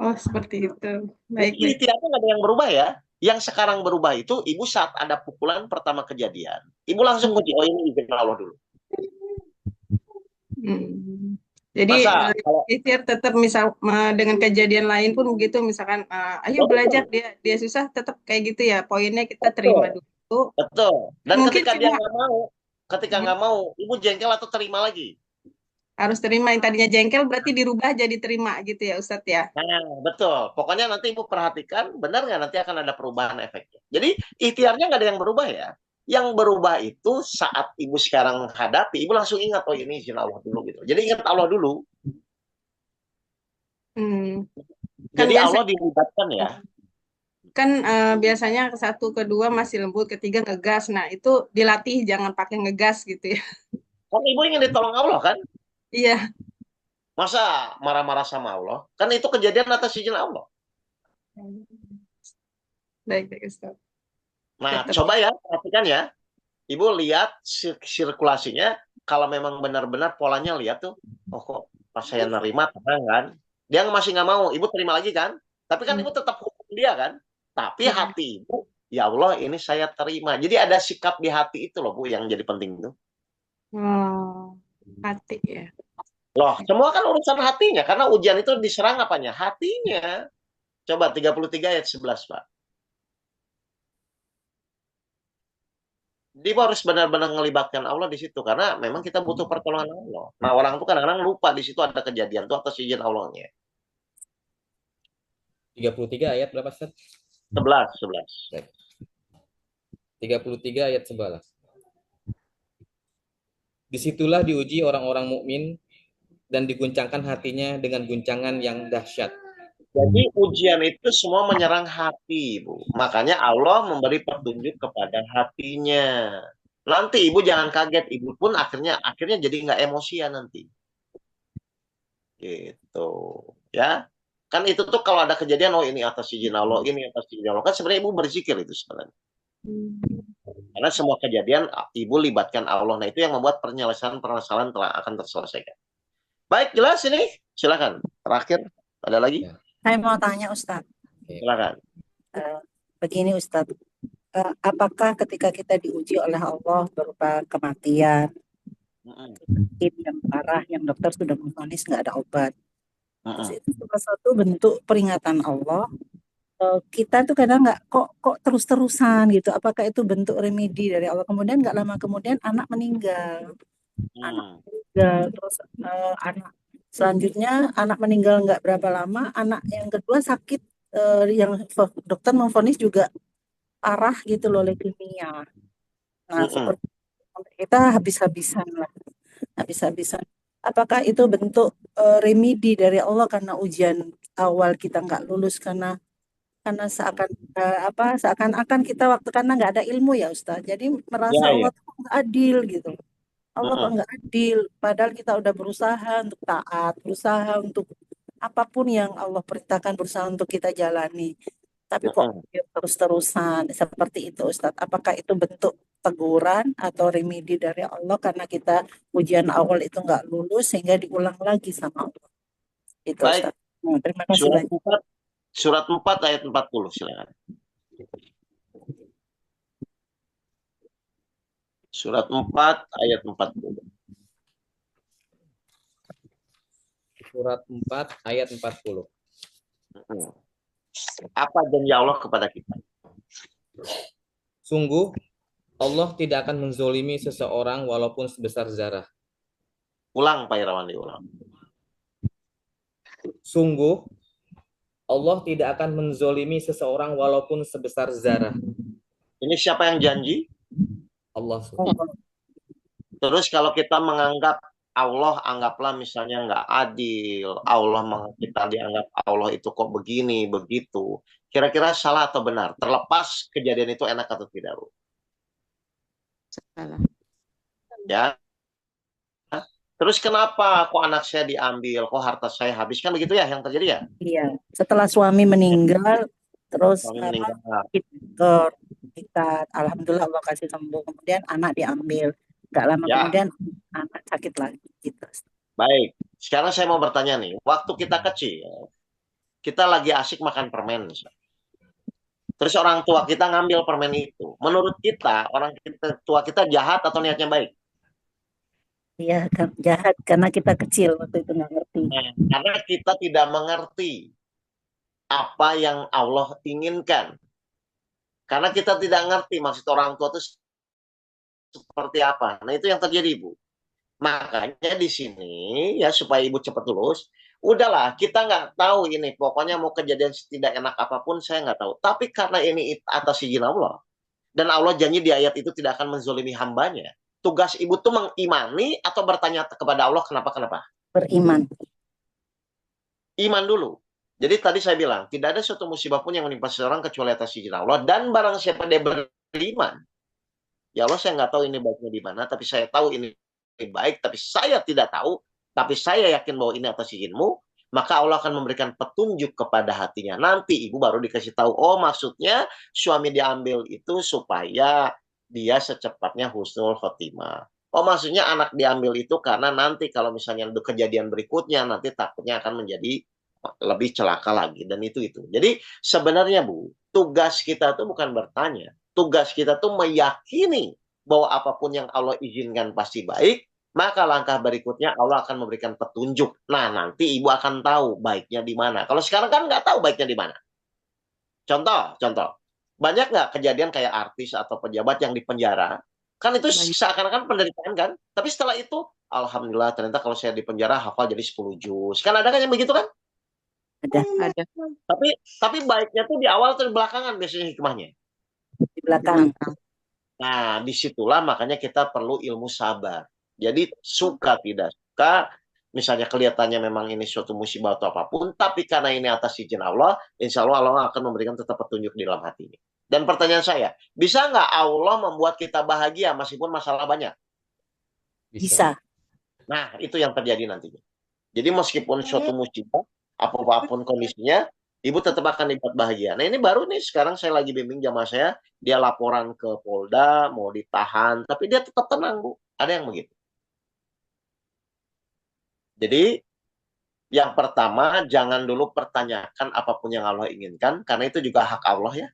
Oh, seperti itu. Jadi Baik, baik. ikhtiarnya nggak ada yang berubah ya. Yang sekarang berubah itu ibu saat ada pukulan pertama kejadian, ibu langsung uji, oh ini izin Allah dulu. Hmm. Jadi Masa kalau ikhtiar tetap misal dengan kejadian lain pun begitu, misalkan ayo belajar, betul, dia susah, tetap kayak gitu ya. Poinnya kita terima betul, dulu. betul. Dan Mungkin ketika dia cuma nggak mau, ibu jengkel atau terima lagi. harus terima, yang tadinya jengkel berarti dirubah jadi terima gitu ya Ustadz ya. Nah, betul. Pokoknya nanti ibu perhatikan, benar nggak nanti akan ada perubahan efeknya. Jadi ikhtiarnya nggak ada yang berubah ya. Yang berubah itu saat ibu sekarang menghadapi, ibu langsung ingat, oh ini izin Allah dulu gitu. Jadi ingat Allah dulu. Hmm. Kan Jadi biasa Allah dilibatkan ya. kan biasanya ke satu kedua masih lembut, ketiga ngegas. Nah itu dilatih jangan pakai ngegas gitu ya. Kan ibu ingin ditolong Allah kan? Iya. Masa marah-marah sama Allah? Kan itu kejadian atas izin Allah. Baik, baik Ustadz. Nah, Tetap. coba ya, perhatikan ya. Ibu lihat sirkulasinya, kalau memang benar-benar polanya lihat tuh, oh kok pas saya nerima tenang kan? Dia masih nggak mau, ibu terima lagi kan? Tapi kan ibu tetap hukum dia kan? Tapi Hmm. hati ibu, ya Allah ini saya terima. Jadi ada sikap di hati itu loh Bu yang jadi penting tuh. Oh, hati ya. Loh, semua kan urusan hatinya, karena ujian itu diserang apanya? Hatinya. Coba 33 ayat 11 Pak. Dia harus benar-benar melibatkan Allah di situ karena memang kita butuh pertolongan Allah. Nah, orang tuh kadang-kadang lupa di situ ada kejadian tuh atas izin Allahnya. 33 ayat berapa, Ustaz? 11, 11. 33 ayat 11. Disitulah diuji orang-orang mukmin dan diguncangkan hatinya dengan guncangan yang dahsyat. Jadi ujian itu semua menyerang hati, Bu. Makanya Allah memberi petunjuk kepada hatinya. Nanti ibu jangan kaget, ibu pun akhirnya jadi nggak emosian nanti. Gitu, ya. Kan itu tuh kalau ada kejadian, oh ini atas izin Allah, ini atas izin Allah. Kan sebenarnya ibu berzikir itu sebenarnya. Karena semua kejadian ibu libatkan Allah. Nah itu yang membuat permasalahan telah akan terselesaikan. Baik, jelas ini? Silakan. Terakhir, ada lagi? Ya. Saya mau tanya Ustadz, Silakan. begini Ustadz, apakah ketika kita diuji oleh Allah berupa kematian, penyakit yang parah, yang dokter sudah memvonis nggak ada obat, terus itu salah satu bentuk peringatan Allah, kita tuh kadang nggak kok terus-terusan gitu, apakah itu bentuk remedi dari Allah? Kemudian nggak lama kemudian anak meninggal, terus anak selanjutnya anak meninggal nggak berapa lama, anak yang kedua sakit, yang dokter memvonis juga parah gitu loh, leukemia. Nah, seperti kita habis-habisan lah, habis-habisan. Apakah itu bentuk remedi dari Allah karena ujian awal kita nggak lulus karena seakan-akan kita waktu karena nggak ada ilmu ya Ustaz. Jadi merasa Allah tuh nggak adil gitu. Allah kok nggak adil, padahal kita udah berusaha untuk taat, berusaha untuk apapun yang Allah perintahkan, berusaha untuk kita jalani. Tapi kok terus-terusan seperti itu Ustadz. Apakah itu bentuk teguran atau remedi dari Allah karena kita ujian awal itu nggak lulus sehingga diulang lagi sama Allah. Itu Baik. Ustadz. Terima kasih banyak. Surat 4 ayat 40 silakan. Surat 4 ayat 40. Surat 4 ayat 40. Apa janji Allah kepada kita? Sungguh, Allah tidak akan menzolimi seseorang walaupun sebesar zarah. Ulang Pak Irawan, diulang. Sungguh, Allah tidak akan menzolimi seseorang walaupun sebesar zarah. Ini siapa yang janji? Allah. Terus kalau kita menganggap Allah, anggaplah misalnya nggak adil, kita dianggap Allah itu kok begini, begitu. Kira-kira salah atau benar? Terlepas kejadian itu enak atau tidak, Bu? Salah. Ya. Terus kenapa kok anak saya diambil, kok harta saya habis, kan begitu ya yang terjadi ya? Iya, setelah suami meninggal, terus Suami meninggal. kita alhamdulillah Allah kasih sembuh. Kemudian anak diambil, nggak lama Ya. kemudian anak sakit lagi gitu. Baik, sekarang saya mau bertanya nih, waktu kita kecil, kita lagi asik makan permen, misalnya. Terus orang tua kita ngambil permen itu. Menurut kita, tua kita jahat atau niatnya baik? Iya, jahat karena kita kecil waktu itu nggak ngerti. Karena kita tidak mengerti apa yang Allah inginkan. Karena kita tidak ngerti maksud orang tua itu seperti apa. Nah, itu yang terjadi, Bu. Makanya di sini, ya supaya Ibu cepat lulus, udahlah, kita nggak tahu ini. Pokoknya mau kejadian tidak enak apapun, saya nggak tahu. Tapi karena ini atas izin Allah, dan Allah janji di ayat itu tidak akan menzolimi hambanya, tugas Ibu tuh mengimani atau bertanya kepada Allah kenapa? Beriman. Iman dulu. Jadi tadi saya bilang, tidak ada suatu musibah pun yang menimpa seseorang kecuali atas izin Allah. Dan barang siapa dia beriman, ya Allah saya nggak tahu ini baiknya di mana, tapi saya tahu ini baik, tapi saya tidak tahu, tapi saya yakin bahwa ini atas izin-Mu, maka Allah akan memberikan petunjuk kepada hatinya. Nanti Ibu baru dikasih tahu, oh maksudnya suami diambil itu supaya dia secepatnya husnul khotimah. Oh maksudnya anak diambil itu karena nanti kalau misalnya ada kejadian berikutnya, nanti takutnya akan menjadi lebih celaka lagi. Dan itu. Jadi sebenarnya Bu, tugas kita itu bukan bertanya. Tugas kita tuh meyakini bahwa apapun yang Allah izinkan pasti baik, maka langkah berikutnya Allah akan memberikan petunjuk. Nah, nanti Ibu akan tahu baiknya di mana. Kalau sekarang kan nggak tahu baiknya di mana. Contoh. Banyak nggak kejadian kayak artis atau pejabat yang dipenjara? Kan itu seakan-akan penderitaan kan? Tapi setelah itu, alhamdulillah ternyata kalau saya dipenjara hafal jadi 10 juz. Kan ada kan yang begitu kan? Ada. Tapi baiknya tuh di awal atau di belakangan biasanya hikmahnya? Di belakang. Nah, disitulah makanya kita perlu ilmu sabar. Jadi suka tidak suka, misalnya kelihatannya memang ini suatu musibah atau apapun, tapi karena ini atas izin Allah, insya Allah akan memberikan tetap petunjuk di dalam hati ini. Dan pertanyaan saya, bisa nggak Allah membuat kita bahagia meskipun masalah banyak? Bisa. Nah, itu yang terjadi nantinya. Jadi meskipun suatu musibah, apapun kondisinya, Ibu tetap akan dibuat bahagia. Nah ini baru nih, sekarang saya lagi bimbing jamaah saya, dia laporan ke Polda, mau ditahan, tapi dia tetap tenang, Bu. Ada yang begitu. Jadi, yang pertama, jangan dulu pertanyakan apapun yang Allah inginkan, karena itu juga hak Allah ya.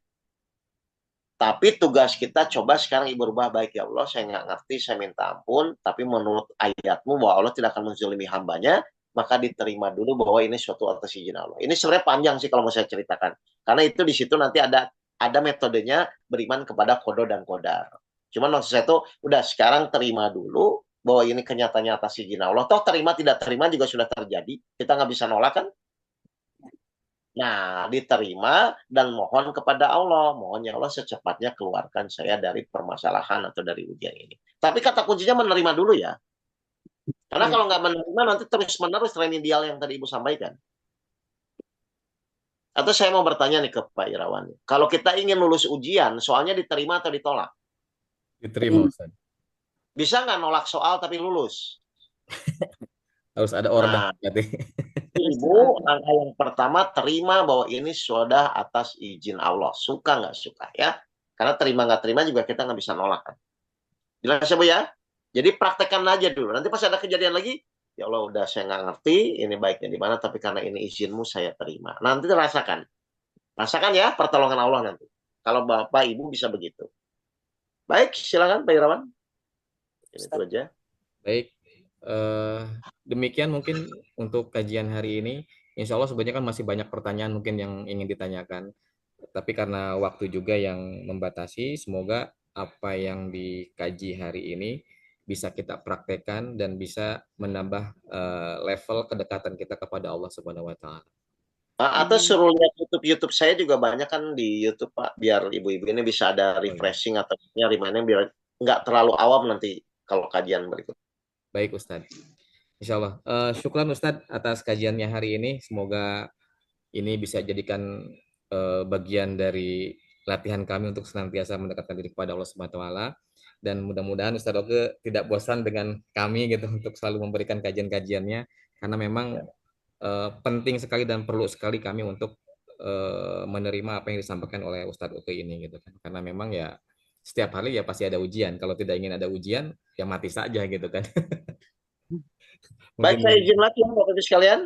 Tapi tugas kita coba sekarang Ibu rubah, baik ya Allah, saya nggak ngerti, saya minta ampun, tapi menurut ayat-Mu bahwa Allah tidak akan menzalimi hambanya, maka diterima dulu bahwa ini suatu atas izin Allah. Ini sebenarnya panjang sih kalau mau saya ceritakan. Karena itu di situ nanti ada metodenya beriman kepada kodo dan kodar. Cuman maksud saya tuh, udah sekarang terima dulu bahwa ini kenyataannya atas izin Allah. Toh terima tidak terima juga sudah terjadi. Kita nggak bisa nolak kan? Nah, diterima dan mohon kepada Allah. Mohon ya Allah secepatnya keluarkan saya dari permasalahan atau dari ujian ini. Tapi kata kuncinya menerima dulu ya. Karena kalau nggak menerima nanti terus-menerus remedial yang tadi Ibu sampaikan. Atau saya mau bertanya nih ke Pak Irawan. Kalau kita ingin lulus ujian, soalnya diterima atau ditolak? Diterima, Ustaz. Bisa nggak nolak soal tapi lulus? Harus ada order. Ibu, langkah yang pertama terima bahwa ini sudah atas izin Allah. Suka nggak suka ya. Karena terima nggak terima juga kita nggak bisa nolak kan. Jelas ya Bu ya? Jadi praktekkan aja dulu. Nanti pas ada kejadian lagi, ya Allah udah saya nggak ngerti ini baiknya di mana, tapi karena ini izinmu saya terima. Nanti rasakan. Rasakan ya pertolongan Allah nanti. Kalau Bapak Ibu bisa begitu. Baik, silakan Pak Irawan. Itu aja. Baik. Demikian mungkin untuk kajian hari ini. Insya Allah sebenarnya kan masih banyak pertanyaan mungkin yang ingin ditanyakan. Tapi karena waktu juga yang membatasi, semoga apa yang dikaji hari ini bisa kita praktekkan dan bisa menambah level kedekatan kita kepada Allah Subhanahu wa taala. Atau suruh lihat YouTube saya juga banyak kan di YouTube Pak, biar ibu-ibu ini bisa ada refreshing atau reminder biar nggak terlalu awam nanti kalau kajian berikut. Baik Ustadz. Insya Allah. Syukran Ustadz atas kajiannya hari ini. Semoga ini bisa jadikan bagian dari latihan kami untuk senantiasa mendekatkan diri kepada Allah Subhanahu wa taala. Dan mudah-mudahan Ustadz Oke tidak bosan dengan kami gitu untuk selalu memberikan kajian-kajiannya, karena memang penting sekali dan perlu sekali kami untuk menerima apa yang disampaikan oleh Ustadz Oke ini gitu kan. Karena memang ya setiap hari ya pasti ada ujian. Kalau tidak ingin ada ujian, ya mati saja gitu kan. Baik, saya izin lagi Bapak Ibu sekalian.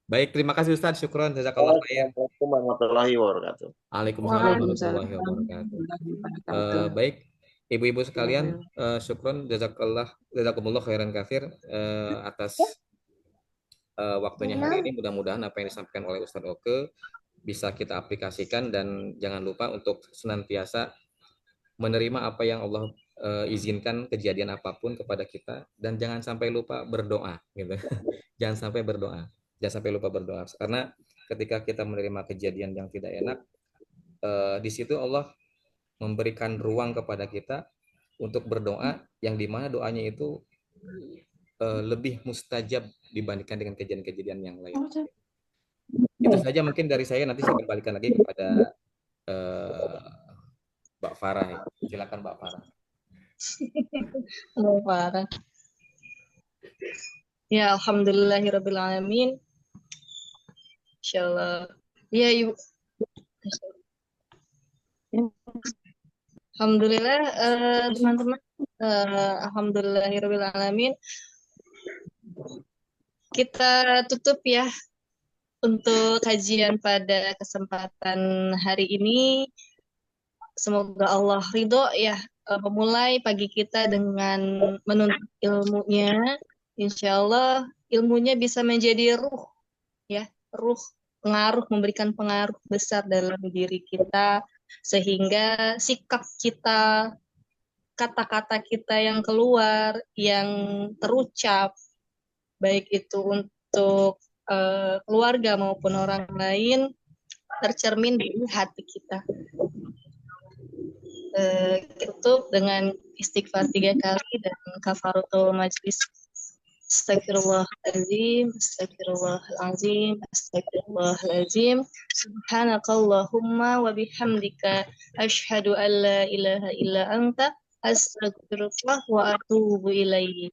Baik, terima kasih Ustadz. Syukron, jazakallah khair. Assalamualaikum warahmatullahi wabarakatuh. Waalaikumsalam warahmatullahi wabarakatuh. Baik, ibu-ibu sekalian, syukron, jazakumullah khairan katsir atas waktunya hari ini. Mudah-mudahan apa yang disampaikan oleh Ustadz Oke bisa kita aplikasikan, dan jangan lupa untuk senantiasa menerima apa yang Allah izinkan, kejadian apapun kepada kita, dan jangan sampai lupa berdoa gitu. Jangan sampai lupa berdoa, karena ketika kita menerima kejadian yang tidak enak, di situ Allah memberikan ruang kepada kita untuk berdoa, yang dimana doanya itu lebih mustajab dibandingkan dengan kejadian-kejadian yang lain. Itu saja mungkin dari saya. Nanti saya kembalikan lagi kepada Mbak Farah. Silakan Mbak Farah. Mbak Farah. Ya, alhamdulillahirabbil alamin. Insyaallah. Ya, Ibu. Alhamdulillah, teman-teman. Alhamdulillahirabbil alamin. Kita tutup ya untuk kajian pada kesempatan hari ini. Semoga Allah ridho ya, memulai pagi kita dengan menuntut ilmunya. Insya Allah ilmunya bisa menjadi ruh ya, ruh pengaruh, memberikan pengaruh besar dalam diri kita, sehingga sikap kita, kata-kata kita yang keluar, yang terucap, baik itu untuk keluarga maupun orang lain, tercermin di hati kita. Tutup dengan istighfar 3 kali dan kafaratul majlis. Astagfirullahaladzim, astagfirullahaladzim, astagfirullahaladzim. Subhanakallahumma wa bihamdika asyhadu an la ilaha illa anta astaghfiruka wa atubu ilaihi.